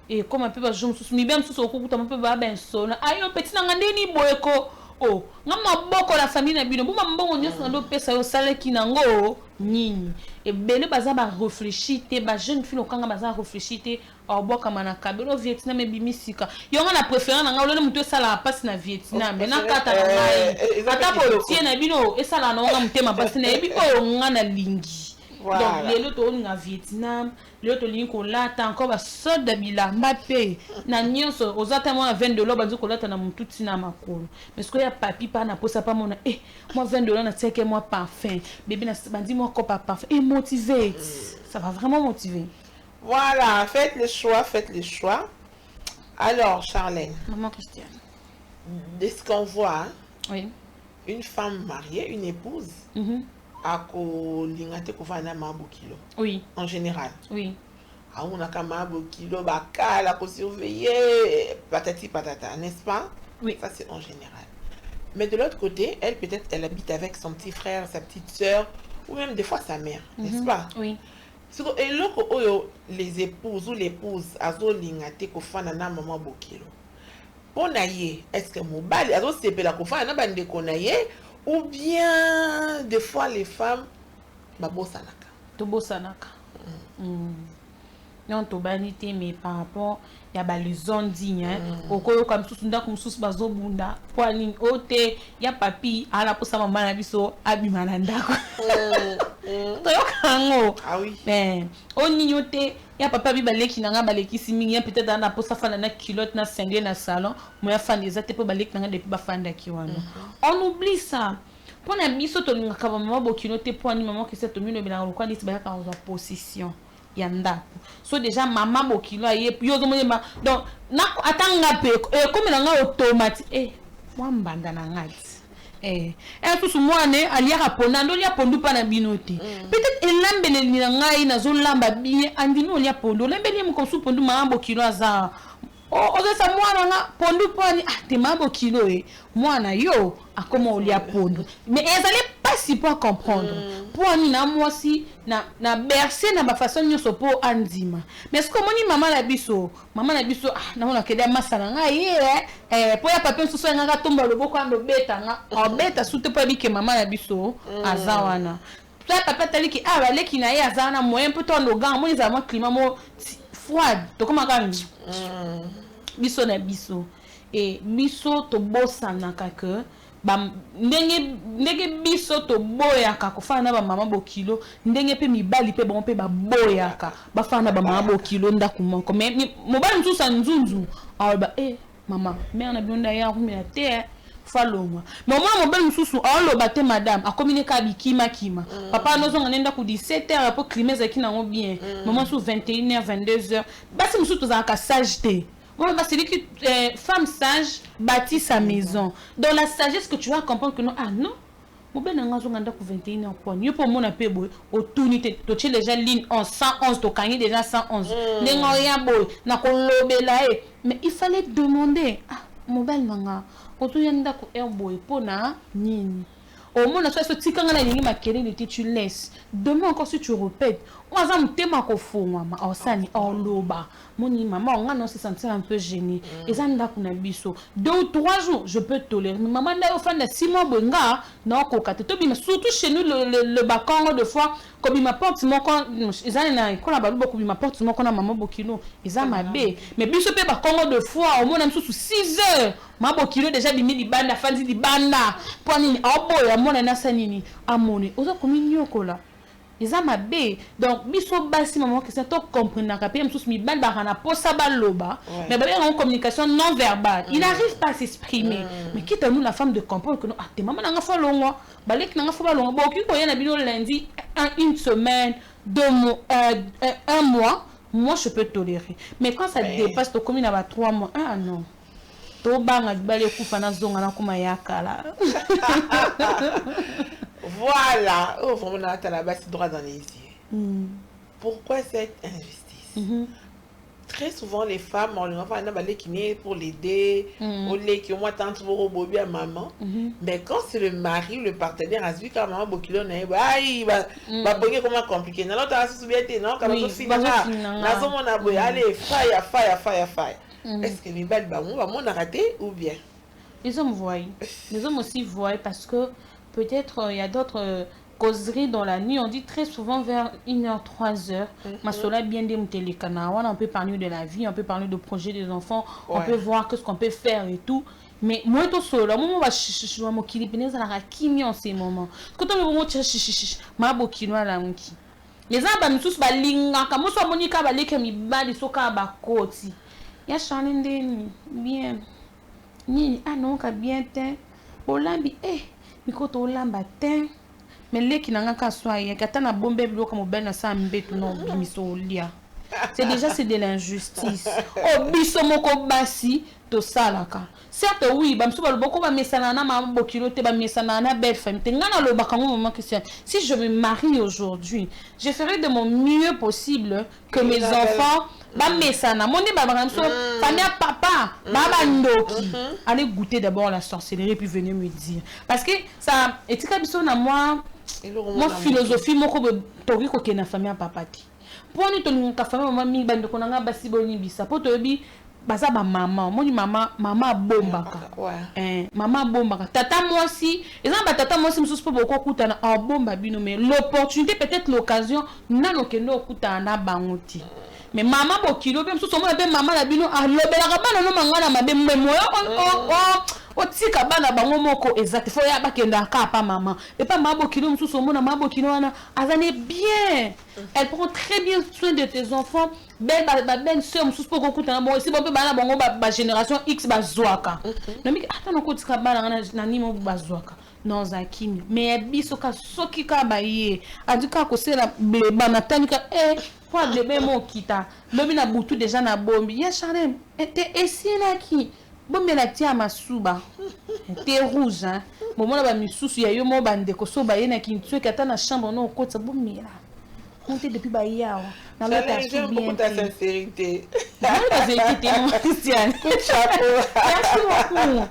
et comme un peu ba jour sous mi bien sous ko kuta un peu ba ben sona ayo petit na ndeni boyeko oh ngama boko la famille na bino buma mbongo nyonso na do pesa yo sala kinango nini et bele baza ba réfléchir te ba jeune fille okanga baza réfléchir te oboka mana kabelo Vietnam ebimisika yo nga na préféré na nga olone muto sala passe na Vietnam mais na kata na ngai ata po tie na bino esala na nga mutema passe na ebi oyo nga na lingi. Voilà. Donc les autres on a Vietnam les autres lignes qu'on lata encore ba soda bilamba pe na nyonso ozatamo na $20 banzo ko lata na mutu tina makolo mais ce que ya papi pa na posa pa mona moi $20 na tieke moi parfum bébé na bandi moi copa parfum et motivé ça va vraiment motiver. Voilà, faites le choix. Alors Charlène, maman Christiane, de ce qu'on voit oui, une femme mariée, une épouse ako lingate ko fana mabo kilo. Oui. En général. Oui. A on a mabo kilo bakala ko surveiller patati patata, n'est-ce pas? Oui. Ça c'est en général. Mais de l'autre côté, elle peut-être elle habite avec son petit frère, sa petite sœur, ou même des fois sa mère, n'est-ce pas? Oui. Et là, les épouses ou l'épouse, azo lingate kofana na maman bokilo. Ponaye, est-ce que mobile, azo sepela kofana na bande konaye, ou bien des fois les femmes, babosanaka. Tobosanaka. Non, tobanité, mais par rapport, il y a les zones dignes. Okoyo comme tout sunda comme sous bazo bunda. Poiline ote, il y a papi, à la posa maman na biso abimananda. Ah oui. Mais on y ote, il y a papa bi baleki nanga baleki simi, il peut-être dans la posa fana na culotte na cinglé na salon, moi fan des até po baleki nanga depuis ba fanda kiwano. On oublie ça. Pour na biso to linga ka maman bokino te poani maman qui s'est tomino bila ko ni ba ka en position. Yanda. So déjà maman bokilo aye yozo monyema. Donc na atanga pe comme nanga automatique moi mbanda na ngati. Tout ce moi ne alia rapona ndo lia pondu pa na binote. Peut-être elambele ni ngai na zo lamba bien andino lia pondo. Lambele mo konsu pondu maman bokilo aza. Oza mwana nga pondu pani te maman bokilo mwana yo akoma olia pondo. Mais elles allaient pas si pour comprendre. Pour ni na moi si na bercer na ba façon nyoso po andima. Mais est-ce que moni maman na biso na ona keda masala nga pour ya papa nsusu nga tomba loboko ando beta nga beta sute pa bike maman na biso azawana. Toi papa taliki baleki na ye azana moyen peut on ogan mo za mo climat mo froide to comment quand biso na biso et biso to bosana que ndenge biso to boyaka kofana na ba mama bokilo ndenge pe mibali pe bon pe ba boyaka bafana na ba mama bokilo ndaku moko mais mobali nsusa nzunzu mama mère na bionda ya kumela te falonga mais moi mobali nsusu aloba te madame a communiquer bikima kima papa nozonga nenda ku 17h pour climer za kinango bien maman sous 21h 22h basi nsusu za ka sagité. Moi, c'est dit que femme sage bâtit sa maison. Dans la sagesse que tu vas comprendre que non, mon ben n'a pas 21 ans pour nous pour mon appel boy autunité to chez déjà ligne en 111 to gagner déjà 111 n'engo rien boy na ko lobela mais il fallait demander mon bel manga otuyanda ko boy pona nini au moins na so tikanga na lingi makeli tu laisses demain encore si tu répètes on va me tema ko fongwa ma osani oloba moni maman on va se sentir un peu gêné et ça nda kuna biso 2 ou 3 jours je peux tolérer mais maman nda ofanda 6 mois benga na ko kate to bima surtout chez nous le bakango de fois comme il m'apporte mon quand ils en a ko la balu beaucoup il m'apporte mon quand na maman bokino ils a mabe mais biso pe bakango de fois au moins na sous 6 heures ma bokino déjà bimi di banda fandi di banda poni oboya mona na sanini amoni oza komi nyoko la. Ils ont ma bé donc biso basi maman que ça to comprendre ka pe msus mi bal barana posa baloba mais ba en communication non verbale il n'arrive pas à s'exprimer mais quitte à nous la femme de comprendre que non te maman nga fa longo balek nga fa longo bo ki ko yana bino lundi une semaine 2 mois 1 mois moi je peux tolérer mais quand ça dépasse to commune à 3 mois non to banga balé ku fana zonga na kuma yakala. Voilà, vraiment, tu as la base droit dans les yeux. Pourquoi cette injustice? Très souvent, les femmes, on leur fait un qui pour l'aider, au lait qui au moins tant pour bobby à maman. Mais quand c'est le mari, le partenaire, à celui qui a maman bokilo, il va comment compliqué. Non, tu as souvié, non, quand on finit là, on a beau allez, fire. Est-ce que les balles, on a raté ou bien? Les hommes voient. Les hommes aussi voient parce que peut-être il y a d'autres causeries dans la nuit. On dit très souvent vers 1h, 3h. Ma sola bien des on peut parler de la vie, on peut parler de projets des enfants, on peut voir ce qu'on peut faire et tout. Mais moi, tout seul, moi, je vais m'occuper la rakimi en ces moments. Quand on me dit, ma bokino la mki. Les arbres, nous tous balinga, comme moi, monika balike mi bali soka bakoti. Ya chanende bien. Ni non ka bien te. Olambi mikoto olamba te. Mais les qui n'ont qu'à soigner, quand on a bombé le comme ben na sa mbetu no bimiso lia. C'est déjà c'est de l'injustice. Oh biso moko basi to salaka. Certes oui, ba msuba loboko ba mesana na ma bokilo te ba mesana na belle femme. Te ngana lo bakango moment que si je me marie aujourd'hui, je ferai de mon mieux possible que mes enfants ba mesana monde ba ba so famille papa baba ndoki allez goûter d'abord la sorcellerie puis venir me dire parce que ça etika biso na moi philosophie moko tori ko ke na famille papa ti poni to ninga famille mama mi bande ko nga basi boni bisa po to bi baza ba mama moni mama bombaka mama bombaka tata moi aussi ezan ba tata moi aussi mususu po boko kutana en bomba bino mais l'opportunité peut-être l'occasion nano ke no kutana na bangoti mais maman bokilo pe mususu mona pe mama la bino alobelaka bana no mangana mabe moyo o tika bana bango moko exact faut ya bakenda ka pa maman et pas maman bokilo mususu mona maman bokilo wana azane bien elle prend très bien soin de tes enfants belle sœur mususu po kokutana bon si bon pe bana bango ba génération X bazwaka na mi ata no kotika bana na nimo bazwaka non zakimi mais biso ka soki ka baye adika ko sela bana tanika quoi de mon kita lobi na butu déjà na bombi ya Charlène était essina qui bombe la tia masuba était rouge hein moment la ba misusu ya yo mo bande ko so ba yena ki ntwe kata na chambre no kota bomela monter depuis ba ya na mettre tout bien ta sincérité la sincérité mon Christiane merci beaucoup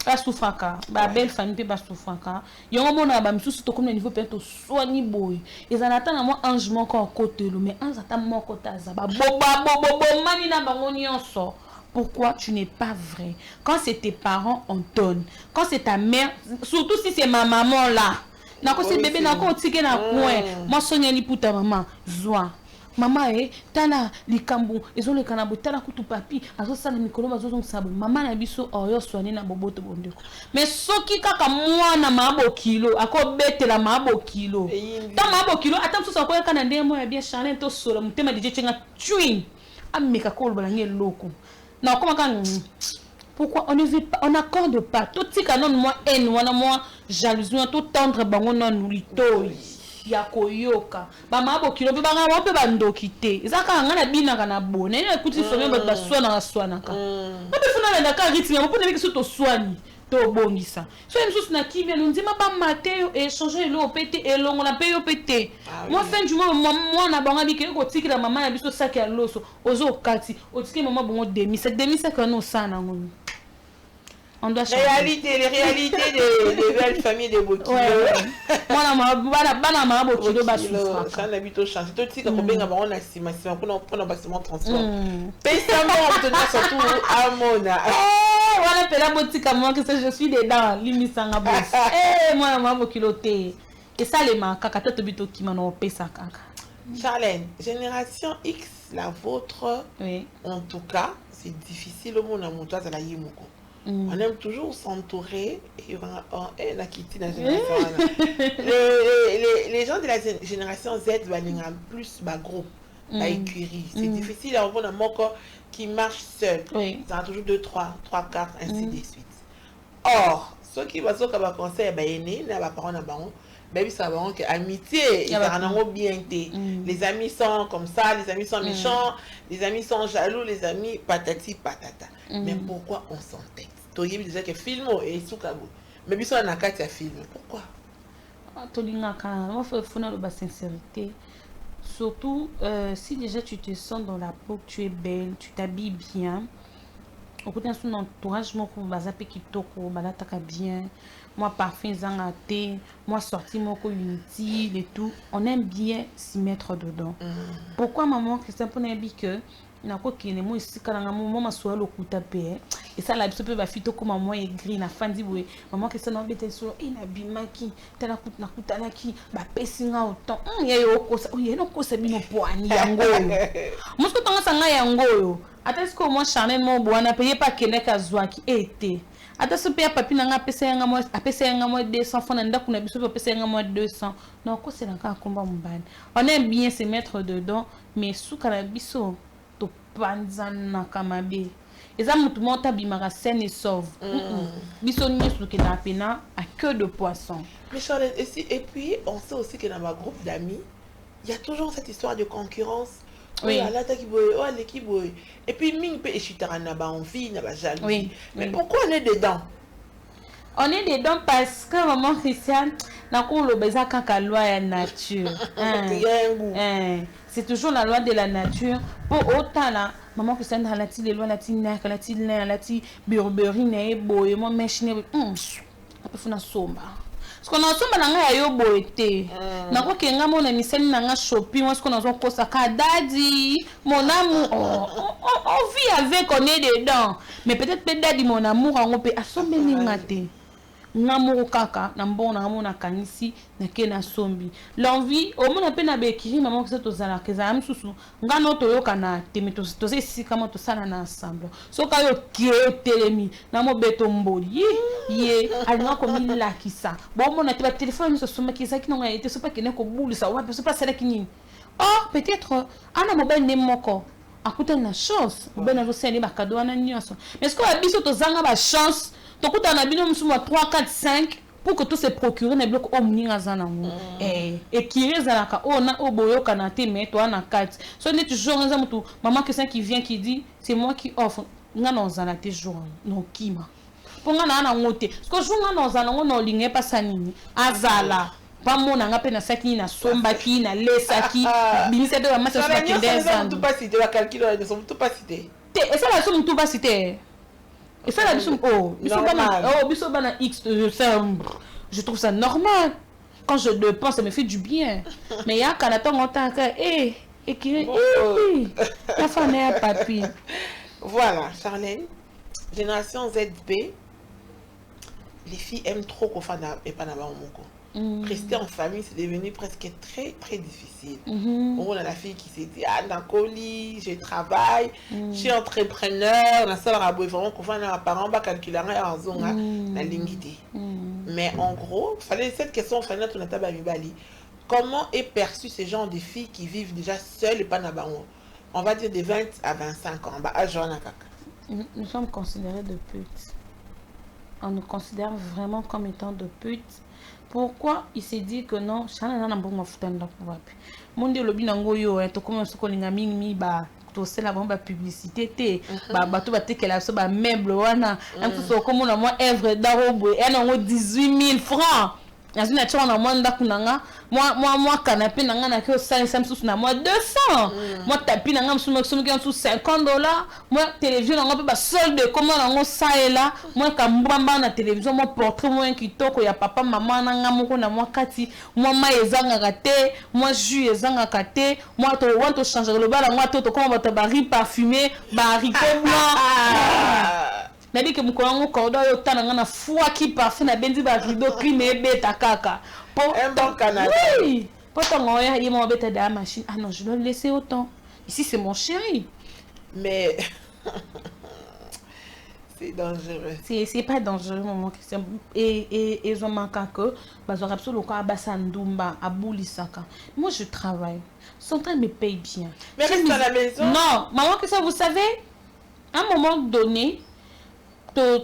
ba souffraka ba belle famille pe ba souffraka yongo mona ba misusu to comme niveau peut soigner boy ils en attendent moi ange mon corps côté mais ange attend mon côté za ba bobo mani na bango nyonso. Pourquoi tu n'es pas vrai? Quand c'est tes parents, on donne. Quand c'est ta mère, surtout si c'est ma maman là. Nako c'est bébé nako tike na coin. Moi sonia li pour ta maman. Zoa. Maman tana likambo, ils ont le kanabo tana kutu papi, azo sala mikolo bazo zong sabo. Maman na biso oyo soigner na boboto bondeko. Mais soki kaka mwana mabo kilo, ako bete la mabo kilo. Ta mabo kilo, atam so ko kana ndemo ya bien Charlène to solo mutema DJ chenga twin. Ameka ko balange loko. Non, comment quand pourquoi on ne vit pas, on n'accorde pas tout ce canon moi haine moi jalousie tout tendre bango non litoyi ya koyoka ba mabo kilo be banga wape bando kite ezaka ngana bina kana bone na kuti somé ba swana ka ba be funa na ka rythme mo pone biso to swani to bongisa so msusu na kivya nzima ba mateo et changer le opete elongo na payo pété moi fin du mois moi na banga bike ko tikira mama na biso sac ya loso ozo kati otike mama bongo demi c'est que nous ça na ngoni on doit changer les réalités des belles familles de Bokilo moi na bana ma Bokilo ba souffra ça n'habite au changer to tika ko benga bango na sima pour bâtiment transport pesa mo to surtout à Mona voilà pela botika moi que je suis dedans limisanga boss moi na Bokilo te et ça les manka kata to bito ki mano pesa kaka Charlène génération X la vôtre en tout cas c'est difficile au monde à monter à la yimoko. On aime toujours s'entourer et la kitty dans les gens de la génération Z ont plus de groupe, écurie. C'est difficile à avoir un moko qui marche seul. Ça a toujours 2, 3, 4, ainsi de suite. Or, ceux qui vont se conseiller, ça va que amitié, ils ont bien été. Les amis sont comme ça, les amis sont méchants, les amis sont jaloux, les amis patati patata. Mais pourquoi on s'entête? Tu déjà que film et soukabo. Mais bien sûr on a quatre films. Pourquoi? Moi faut la sincérité. Surtout si déjà tu te sens dans la peau, tu es belle, tu t'habilles bien. Au côté de son entourage, moi bien, moi parfum zangaté, moi sorti mon unity et tout. On aime bien s'y mettre dedans. Pourquoi maman Christian pour n'aime que nako kine mo isikala nga mo soa lokuta pe et ça la biso pe ba fito comme moi écrit na fandi boye maman que ça na bete so ina bimaki tala kutna kutana ki ba pesinga autant ye yo kosa o ye no kosa bino poani yango musko tanga sanga yango ata siko mo Charlène mo bwana paye pa kene ka zwaki ete ata so pe papi na nga pesa yanga mo apesa yanga mo 200 francs nda kuna biso pe pesa yanga mo 200 non ko c'est nka komba mbani on aime bien se mettre dedans mais sous kana biso to panzana kamabe eza mutu mota bimaka saine et sauve biso nyesu ke na pena à queue de poisson. Mais Charlène, et puis on sait aussi que dans ma groupe d'amis il y a toujours cette histoire de concurrence. Oui, l'équipe et puis ming peut échiter na ba envie na ba jalousie. Mais pourquoi on est dedans? On est dedans parce que maman Christiane, la loi de la nature. C'est toujours la loi de la nature. Pour autant là, maman Christiane a les lois, la burberine, boy, mon machine, na somba. Parce qu'on a somba na yo boyete. Na ko kenga mona miseli na nga shopping, parce qu'on a zo kosa ka daddy, mon amour. On vit avec, on est dedans. Mais peut-être daddy mon amour on peut assomber ni ngate. Ngamour kaka na mbona ngamona kanisi na ke na sombi. L'envie au mona pe na bekiri maman ko to zala ke za msusu ngano to yoka na temeto to se si kama to sala na ensemble. So ka yo kie telemi na mo beto mbodi. Ye alina ko mi la kisa. Bon mona te ba téléphone so soma kisa ki no nga ete so pa kene ko bulisa wa so pa sala kinini. Oh peut-être ana mobile ne moko. Akuta na chance. Ben na zo sene ba cadeau na nyonso. Mais ce ko abiso to zanga ba chance. Donc, tu as 3, 4, 5 pour que tout se procure ne bloque au mninga zanango. Et qui est zanaka, on a au boyo kanate, mais toi, on a 4. So, on est toujours un zamutu. Maman, quelqu'un qui vient qui dit, c'est moi qui offre. N'a non zanate jour. Non, qui m'a. Pour nga na ngote. Parce que je nga zanango non ligne pas sanini. Azala. Pas mon anga pe na saki na somba ki na lesaki. Binise de la masse sur la kindesa. Tout pas cité, la calcul, ne sont tout pas cité. Et ça, la somme tout pas cité. Et ça, la X, je trouve ça normal. Quand je dépense, ça me fait du bien. Mais il y a quand on entend la femme est papy. Voilà, Charlène, génération ZB, les filles aiment trop qu'on fasse et pas d'avoir mon co. Rester en famille, c'est devenu presque très très difficile. On a la fille qui s'est dit, ah, Nakoli, je travaille, je suis entrepreneur, on a ça la vraiment qu'on fait un parent, bah calculer en zone, la lignité. Mais en gros, fallait cette question, fallait notre table à Mibali. Comment est perçu ces gens de filles qui vivent déjà seules et pas n'abaron? On va dire de 20 à 25 ans, bah à Joanna Kaka. Nous sommes considérés de putes. On nous considère vraiment comme étant de putes. Pourquoi il s'est dit que non, chana na mbongo futanda kuwapi. Monde lobi nango yo to comme ce ko linga mingi ba to c'est la bombe publicité te ba to ba tekela so ba meuble wana en tout so comme na moi œuvre d'arobwe et nango 18 000 francs. Nazina tchona moi ndakunanga moi canapé nanga na ko 500 sous na moi 200. Moi tapis nanga sous 50 $. Moi télévision nanga ba solde comment nango ça et là. Moi kambamba na télévision moi portrait moi kitoko ya papa maman nanga moko na moi kati. Moi ma ezanga kate, moi jus ezanga kate. Moi to want to changer le bala moi to comment ba riz parfumé, ba haricot blanc. Nabi que mukolango cordo yo tananga na foi qui parfait na benzi ba rideau crime beta kaka. Un bon Canada. Oui. Pourtant il m'a bêté de la machine. Ah non, je dois le laisser autant. Ici c'est mon chéri. Mais c'est dangereux. C'est pas dangereux maman Christian. Et ils ont manqué que bazor absolument à Bassandumba à Boulisaka. Moi je travaille. Son train me paye bien. Mais reste à la maison. Non, maman Christian, vous savez, à un moment donné ça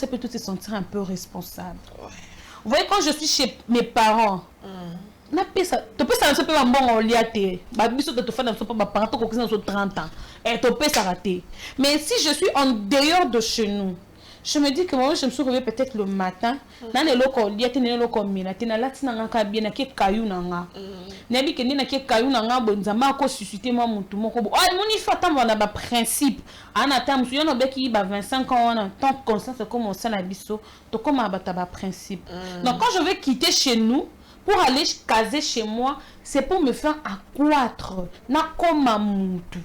peut se sentir un peu responsable. Vous voyez, quand je suis chez mes parents, tu peux ça peu bon liaté. Biso te faire pas ma parent ko 30 ans. Et tu peux s'arrêter. Mais si je suis en dehors de chez nous, je me dis que moi je me suis réveillée peut-être le matin, dans les locaux liaté ne locaux mina, tina latina ngaka bien na ke kayu nanga. Nabi ke na ke kayu nanga bonzama ko susciter moi mutu moko. Ah moni fata mona ba principe. Ana tam su yono beki ba 25 ans on tant conscience comme ça na biso, to comme abata ba principe. Donc quand je vais quitter chez nous pour aller caser chez moi, c'est pour me faire accroître. Na comme mutu.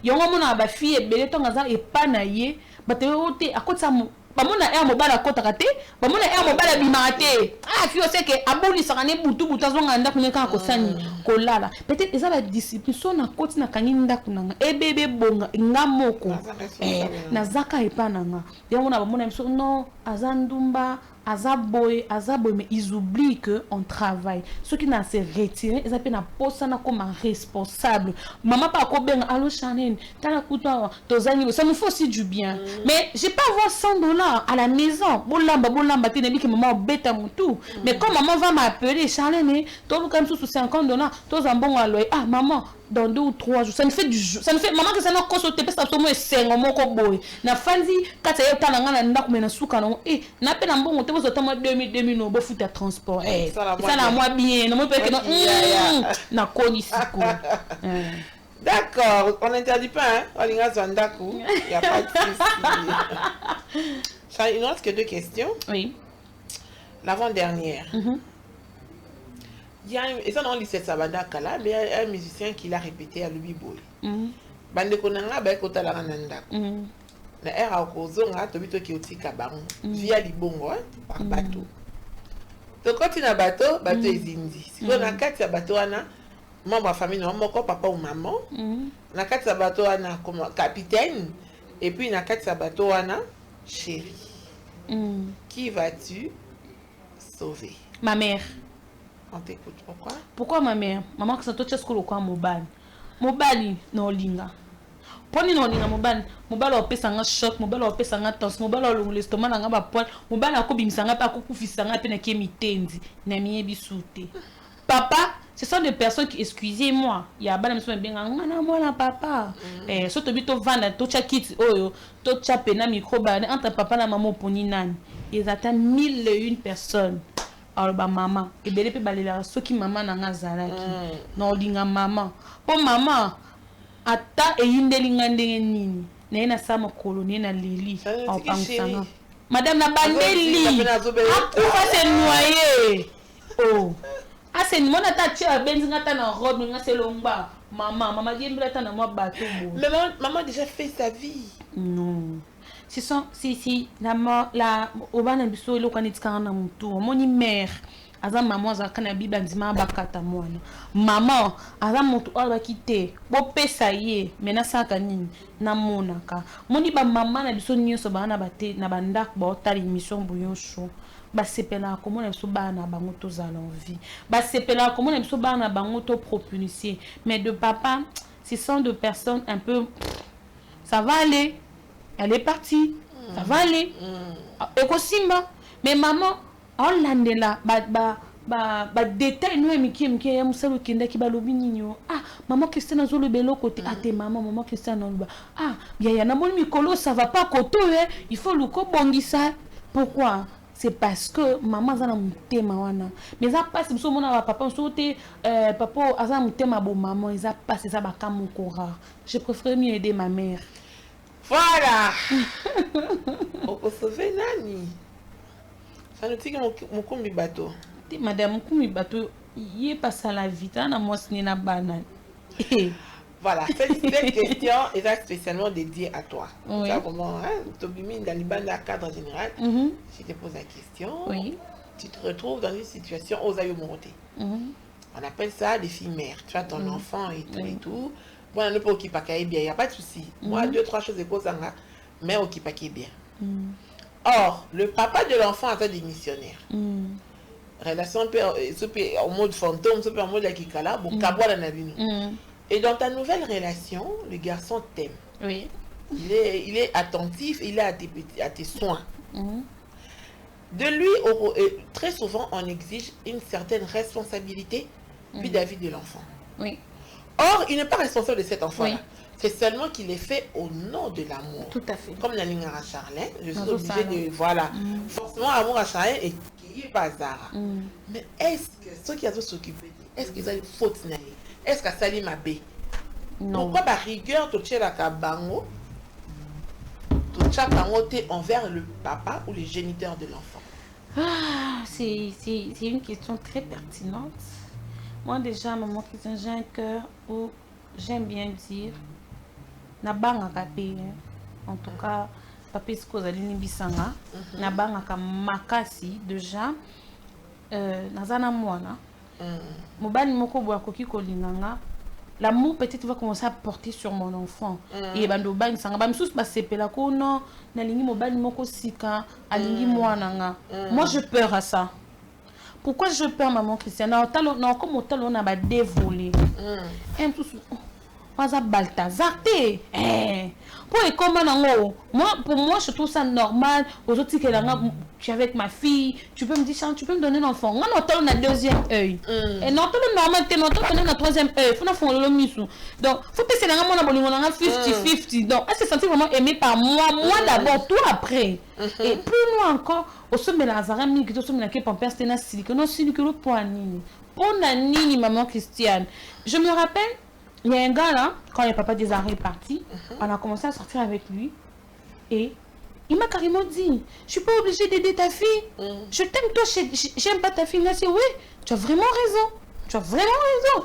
Yongo mona ba fille e belé tonga e panaye, ba te ote akota bamona ya mobala kota kate bamona ya mobala bimate ah fio c'est que aboli sakane butu butazonga nda kuneka ko sani kolala peut-être eza la discipline so na koti na kangi nda kunanga ebebe bonga ngamoko na zaka epananga yamona bamona biso non azandumba azaboy mais ils oublient que on travaille ceux qui n'a se retirer ils appellent na posana comme un responsable maman pas ko benga allo Chanel tala kuta tozani ça nous fait aussi du bien mais j'ai pas avoir $100 à la maison bolamba tenebi que maman beta mutu mais quand maman va m'appeler Chanel to comme sous $50 to zambongo aloy ah maman dans 2 ou 3 jours. Ça me fait du jour. Ça me fait maman que ça n'a pas sauté parce que ça me fait mon boy. Na fanzi quand ça y est t'as na nda ko mena suka na na pe na mbongo te bozo tama 2000 no bo futa transport ça na moi bien na moi peut que na koni siko. D'accord, on n'interdit pas hein. Olinga Zandaku, il y a pas de souci. Ça, il ne reste que 2 questions. Oui. L'avant-dernière. Il y a et ça dans lycée Sabanda Kala, mais il y a un musicien qui l'a répété à Lubiboy. Bande konanga ba kota la nanda. Na era okozo nga tobito ki otika bango via libongo par bateau. To koti na bateau ezindi. Siko na kati ya bateau wana membre de famille non moko papa ou maman. Na kati ya bateau wana comme capitaine et puis na kati ya bateau wana chérie. Qui vas-tu sauver? Ma mère. On t'écoute, pourquoi? Pourquoi ma mère? Maman que ça te teste quoi mobile. Mobile no linga. Poni no linga mobile o pesa nga choc, mobile o pesa nga tension, mobile o longo l'estomac nga ba poil, mobile a ko bimisanga pa ko kufisanga pe na ke mitenzi na miye bisute. Papa, ce sont des personnes qui excusez-moi, il y a bana mso bien ngana mwana papa. So to bito vanda to cha kit oyo, to cha pena micro ba entre papa na maman poni nani. Ils attendent 1001 personnes. Alors ba maman et belé pe balela soki maman na ngazalaki no linga maman po maman ata e yindelinga ndenge nini na ina sama koloni na leli au pangsanga madame na bandeli akufa se noyer oh ase ni mona ta tia benzi ngata na robe ngase longba maman diembla ta na moi bateau bo mais maman déjà fait sa vie. Non. Si la obana biso elo kanitika na mutu moni mère aza maman za kana biba ndima bakata mwana maman aza mutu ala kite bo pesa ye mena saka nini na monaka moni ba maman na biso nyonso bana bate na bandak ba otali mission buyosho ba sepela ko mona biso bana bango to za l'envie ba sepela ko mona biso bana bango to propulser mais de papa ce sont de personnes un peu ça va aller. Elle est partie, ça va aller. Et Simba, mais maman, on l'a là, détail nous miki ya musalo kenda ki balobi ninyo. Ah, maman Christiane azo le belo côté. Ah, tes maman Christiane on ah, bien ya na mon mikolo ça va pas koto il faut le ko bongisa. Pourquoi? C'est parce que maman zana mutema wana. Mais ça passe biso mona papa sote papa azana mutema bo maman, ça passe ça ba kamukora. Je préfère mieux aider ma mère. Voilà. On peut sauver Nani. Ça nous dit que mon combi bateau. Madame Koumi bateau, il est passé à la vite, on a moissonné la banane. Voilà, cette question est spécialement dédiée à toi. Oui. Tu vois comment, dans le cadre général, je te pose la question. Oui. Tu te retrouves dans une situation aux aïeux-montés. On appelle ça des filles mères. Tu as ton enfant et tout et tout. Bon, on ne peut pas qu'il bien, il n'y a pas de souci. Moi, 2-3 choses de cause, mais on ne peut bien. Or, le papa de l'enfant a été démissionnaire. Relation en mode fantôme, en mode akikala, bon, et dans ta nouvelle relation, le garçon t'aime. Oui. Il est attentif, il est à tes soins. De lui, très souvent, on exige une certaine responsabilité vis-à-vis de l'enfant. Oui. Or, il n'est pas responsable de cet enfant-là. Oui. C'est seulement qu'il est fait au nom de l'amour. Tout à fait. Comme la ligne à Charlin, je suis obligée de... Voilà. Forcément, amour à Charlin et qui est bazar. Mais est-ce que ceux qui ont s'occuper, est-ce qu'ils ont une faute? Est-ce que ça lui m'a bé? Non. Pourquoi par rigueur, tu la kabango, tu envers le papa ou les géniteurs de l'enfant? Ah, c'est une question très pertinente. Moi déjà, maman Christiane, j'ai un cœur où j'aime bien dire na banga kapé. En tout cas, papa ce zalini bisanga na banga ka makasi déjà nazana mwana. Mobali moko boya koki kolinganga. L'amour peut-être va commencer à porter sur mon enfant. Et bando bang sanga ba msusu ba sepela ko non na lingi mobali moko sika alingi mwana nga. Moi je peur à ça. Pourquoi je peur maman Christiane? Non comme au talon na ba dévolé. Un tout pas à Balthazar pour comment nango. Moi pour moi je trouve ça normal aux autres que je suis avec ma fille, tu peux me dire, Charles, tu peux me donner l'enfant. On a un deuxième œil. Et non, normal, on a un troisième œil. Il faut le misou. Donc, il faut que c'est un 50-50. Donc, elle se sentit vraiment aimée par moi d'abord, tout après. Et plus loin encore, au sommet de la Zara, qui est au sommet de la Pampers, c'était un silique. Non, silique, le point Nini. Pour Nini, maman Christiane. Je me rappelle, il y a un gars là, quand le papa des arrêts est parti, on a commencé à sortir avec lui. Et il m'a carrément dit, je suis pas obligée d'aider ta fille. Je t'aime toi, j'aime pas ta fille. Là, c'est oui, tu as vraiment raison. Tu as vraiment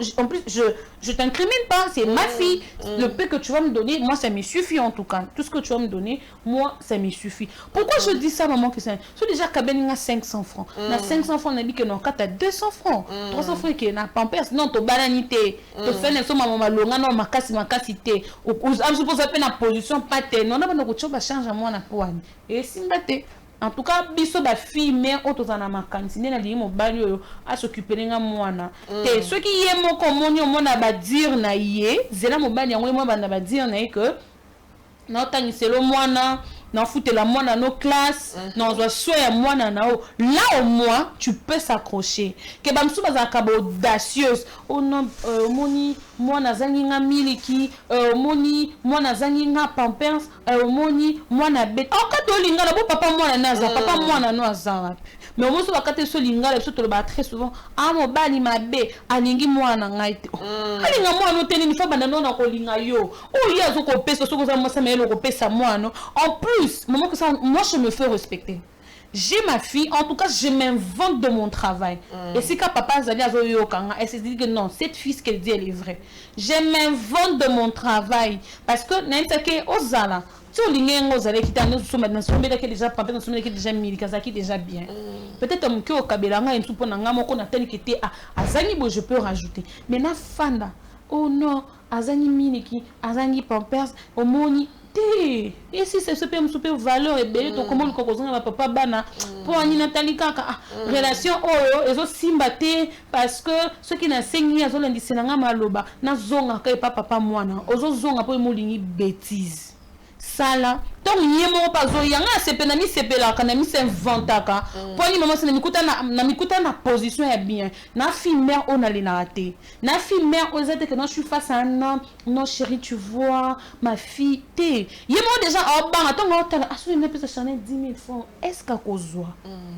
raison. En plus, je t'incrimine pas, c'est ma fille. Le peu que tu vas me donner, moi, ça me suffit en tout cas. Tout ce que tu vas me donner, moi, ça me suffit. Pourquoi je dis ça, maman? C'est déjà Kabeni a 500 francs. Na 500 francs, on a dit que non, quand tu as 200 francs, 300 francs qui n'a pas Pampers, non, tu as bananité. Tu fais une somme à maman longa, non, ma cassité. Je suppose que la position pas telle. Non, on a change à moi, na poigne. Et si en tout cas, biso ba fille mère autozana makantine na lié mobali oyo a s'occuper nga mwana. Te ceux qui yemo komoni omona ba dire na yé, zela mobali yango mo banda ba dire na que na tangiselo mwana, na foutela mwana no classe, na zo soya mwana na o. Là au moins tu peux s'accrocher. Que bamsu bazaka ba audacieuse. Oh non, moni mwana zangi nga miliki, moni mwana zangi nga Pampers, moni mwana bet. Oh ka to linga na bo papa mwana naza, papa mwana no azara. Mais au moins so bakate so linga la so to le ba très souvent. Ah mobali mabe, alingi mwana ngaite. Alinga mwana oteni ni fa banda no na ko linga yo. Oh ya zo ko pesa so ko za masa melo ko pesa mwana. En plus, moment que ça, moi je me fais respecter. J'ai ma fille, en tout cas, je m'invente de mon travail. Et si quand papa Zali a zoyo kanga, elle se dit que non, cette fille, ce qu'elle dit, elle est vraie. Je m'invente de mon travail. Parce que, n'importe Ozala, tu as l'ingénieur Ozala qui t'a dit que déjà Pampers, nous sommes déjà Milikazaki déjà bien. Peut-être que au Kabelanga, il me soupçonne qu'on a tel qui était à Zanibo, je peux rajouter. Mais na Fanda, oh non, Azani Miliki, Azani Pampers, Omoni. Et si c'est super valeur et belle, donc comment le cocon va papa bana pour Annie Nathalie Kaka relation oh et zo simbate parce que ceux qui n'a saigné à zo l'indice nanga maloba na zonga ka papa mwana ozo zonga po molingi bêtise sala donc yemo pas zo yanga c'est penami c'est pela kana mi s'inventaka pour ni maman c'est na mikuta na position est bien na fille mère on a raté na fille mère aux aides que non je suis face à un homme non chérie tu vois ma fille t'es yemo déjà en bas attends on a assuré une pièce Chanel 10 000 francs est-ce qu'à cause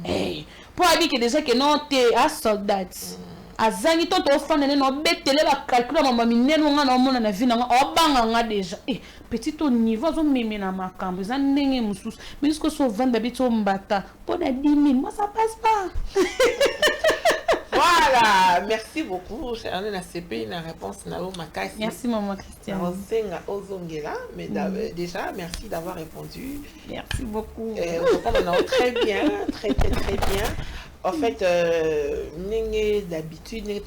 hey pour dire que déjà que non t'es à soldat azangi tonto fan nene no betele ba calcul mama mineno nga na mona na vina nga obanga nga déjà petit au niveau zo meme na makambo za ndenge mususu mais jusqu'au so vendre bito mbata pour na 10 000 moi ça passe pas. Voilà, merci beaucoup. On a CP une réponse na o makasi. Merci maman Christiane. Senga ozongela mais déjà merci d'avoir répondu. Merci beaucoup. On a très bien, très bien. En fait, d'habitude,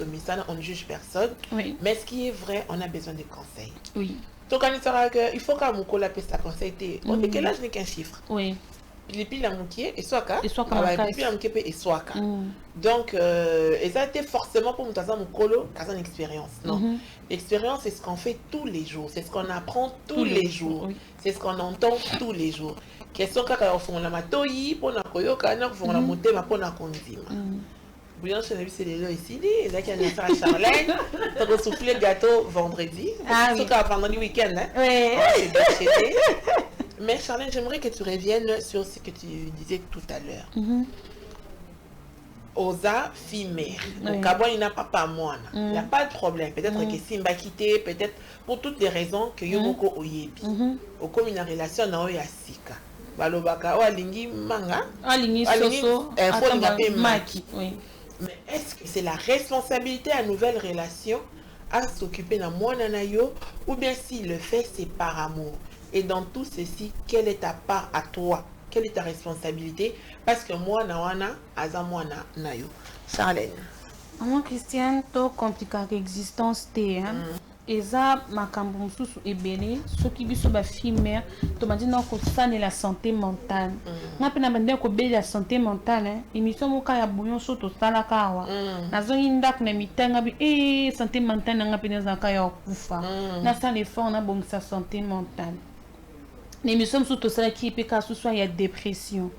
on ne juge personne. Oui. Mais ce qui est vrai, on a besoin de conseils. Oui. Donc, il faut qu'à mon collègue puisse conseiller. On dit que là, je n'ai qu'un chiffre. Oui. Puis la moitié, et soit qu'à. Et soit qu'à. Et soit qu'à. Donc, et ça a été forcément pour mon colo, qu'à une expérience. Non. L'expérience, c'est ce qu'on fait tous les jours. C'est ce qu'on apprend tous les jours. Oui. C'est ce qu'on entend tous les jours. Question kaka fond la matoyi pour na koyoka na fond la monter ma pour na konzima. Bouillon chez c'est les là ici et là qui a fait à Charlène, tu vas souffler gâteau vendredi. C'est ça vendredi week-end hein. Oui. Mais Charlène, j'aimerais que tu reviennes sur ce que tu disais tout à l'heure. Oza fille-mère. Donc à il n'a pas moi. Il n'y a pas de problème. Peut-être que Simba quitté, peut-être pour toutes les raisons que Yomoko Oyebi. Au comme une relation na Oyasika. Balobaka o alingi manga alingi soso maki. Oui. Mais est-ce que c'est la responsabilité à nouvelle relation à s'occuper de moi nanayo ou bien s'il le fait c'est par amour? Et dans tout ceci, quelle est ta part à toi? Quelle est ta responsabilité? Parce que moi nawana aza moi nayo. Charlène. Maman Christiane, to compliqué l'existence té hein. Eza makambo mususu ebele soki biso ba fille mère to m'a dit non ko sane la santé mentale nga pena bande ko be la santé mentale hein émission moka ya bouillon soto sala kawa nazongi ndak na mitanga bi santé mentale nga pena za ka ya kufa na sala effort na bon sa santé mentale nous sommes tout ça qui peut il y a dépression.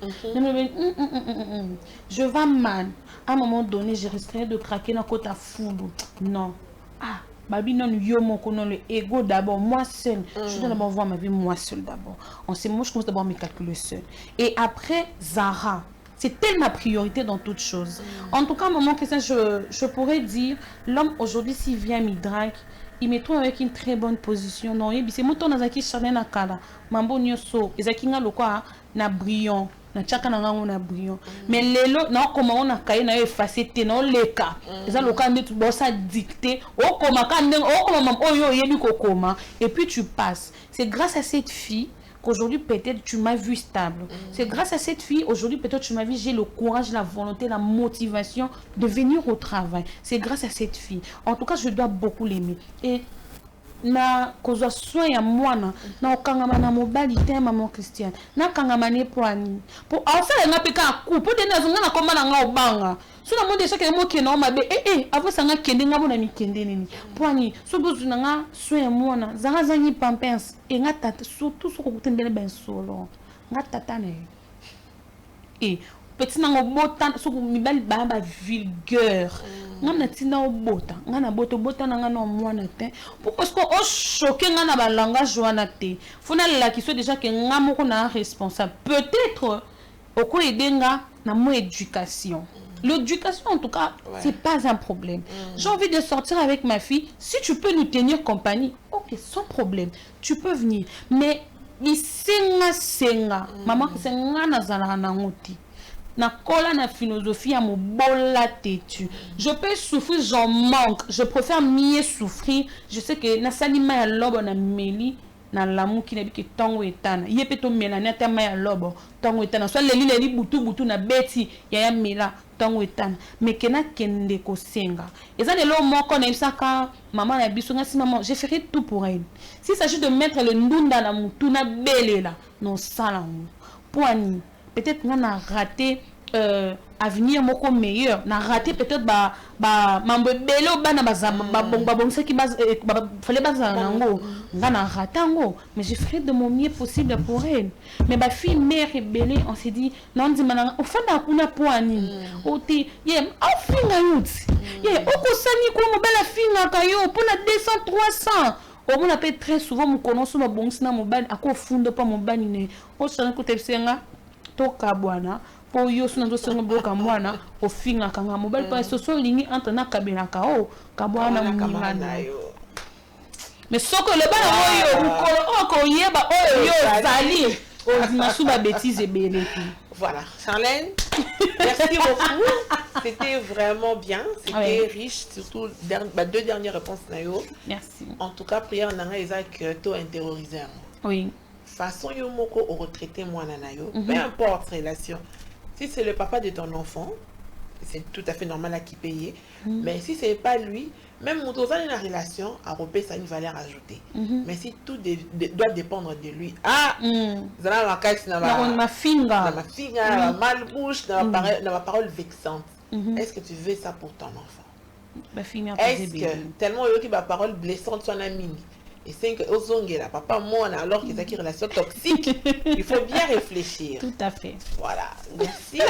Je vais mal. À un moment donné, je risquerais de craquer dans côté foudre. Non. Ah, babi non yo mon konon le ego d'abord moi seul. Je dois d'abord voir ma vie moi seul d'abord. On sait moi je commence d'abord à me calculer seul. Et après Zara. C'est tellement ma priorité dans toute chose. En tout cas, maman Christian, je pourrais dire, l'homme aujourd'hui s'il vient me drague, il me trouve avec une très bonne position. Non, c'est mon tour dans qui Chanel na kala. Mambo nyoso, ezaki nga lokwa na brillant, na chaka na nga na brillant. Mais lelo na comment on a kaye na effacer te na leka. Eza lokwa ndetu bossa dicter, o koma ka ndeng, o koma mam oyo yebi ko koma et puis tu passes. C'est grâce à cette fille qu'aujourd'hui peut-être tu m'as vu stable. C'est grâce à cette fille, aujourd'hui peut-être tu m'as vu, j'ai le courage, la volonté, la motivation de venir au travail. C'est grâce à cette fille. En tout cas, je dois beaucoup l'aimer. Et na kozwa soin ya mwana na okangama na mobali te maman Christiane na kangama ne poani po afala nga peka ku po de na zonga na komba na nga obanga so na monde chaque mo ke na mabe avo sanga kende nga bona mi kende nini poani so bozu na nga soin ya mwana zanga zangi pampers e nga tata surtout so ko kutendele ben solo nga tata ne petit na ngobota so mibali ba vulgaire ngana tina obota ngana bota na ngana mwana te parce que o choquer ngana ba langage wana te fona la qui soit déjà que ngamo ko na responsable peut-être au ko edenga na mo éducation. L'éducation en tout cas c'est pas un problème. J'ai envie de sortir avec ma fille, si tu peux nous tenir compagnie, OK, sans problème, tu peux venir, mais isenga maman senga na zala na ngoti na kola na philosophie à mon bola têtu. Je peux souffrir, j'en manque. Je préfère mieux souffrir. Je sais que na salima ya lobo na meli na l'amour qui n'a que tango etana. Yé to melania ta ma ya lobo tango etana. Soit les butu na beti ya mela tango etana. Mais kena kende ko senga. Et ça de l'eau moko na isaka maman na biso ngasi maman, je ferai tout pour elle. S'il s'agit de mettre le ndunda na mutu na belela, non sala. Poani. Peut-être qu'on a raté avenir moko meilleur, on a raté peut-être mambo belo bana bon ce qui fallait baza nango ngana ratango, mais je ferai de mon mieux possible pour elle. Mais ma fille mère rebelle, on s'est dit non dit mananga au fanda kuna poani oti ye au finga yuti ye okosani ko mobala finga kayo pour la 200 300. On appelle très souvent mon connaissance ma bon sina mobile ako fundo pa mobile ne o sana ko tepsenga toka bwana po yo suna ndo sengo boka mwana o finga kanga mobile pa soso lingi entre na kabela ka o ka bwana mwana mais soko le bana moyo ko ko yeba o yo zali o masuba bêtise belé. Voilà, Charlène, merci beaucoup. C'était vraiment bien, c'était riche, surtout deux dernières réponses. Merci. En tout cas, prière nanga Isaac to intériorisé. Oui. Façon yo moko au retraité moi nanayo, peu importe relation. Si c'est le papa de ton enfant, c'est tout à fait normal à qui payer. Mais si c'est pas lui, même mon dans une relation, à repérer ça une valeur ajoutée. Mais si tout doit dépendre de lui, zana ma caisse na ma finga, na malbouche, na ma parole vexante. Est-ce que tu veux ça pour ton enfant? Est-ce que tellement yo qui ma parole blessante soit na mini? Et c'est que ozongela papa moi alors qu'ils ont une relation toxique, il faut bien réfléchir. Tout à fait. Voilà, merci.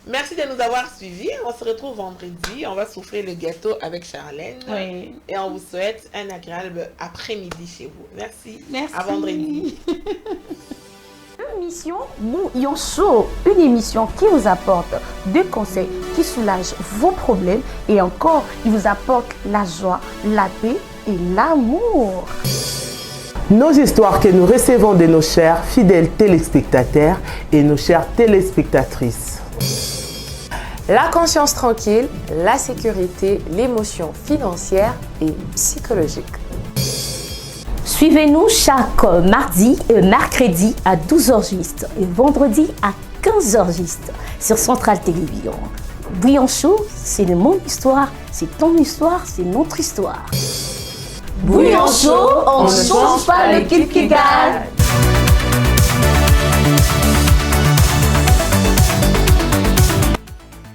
Merci de nous avoir suivis. On se retrouve vendredi. On va souffler le gâteau avec Charlène. Oui. Et on vous souhaite un agréable après-midi chez vous. Merci. Merci. À vendredi. Émission Bouillon Chaud, une émission qui vous apporte des conseils qui soulagent vos problèmes et encore, il vous apporte la joie, la paix et l'amour. Nos histoires que nous recevons de nos chers fidèles téléspectateurs et nos chères téléspectatrices. La conscience tranquille, la sécurité, l'émotion financière et psychologique. Suivez-nous chaque mardi et mercredi à 12h juste et vendredi à 15h juste sur Central Télévision. Bouillon Chaud, c'est mon histoire, c'est ton histoire, c'est notre histoire. Bouillon Chaud, on ne change pas l'équipe qui gagne.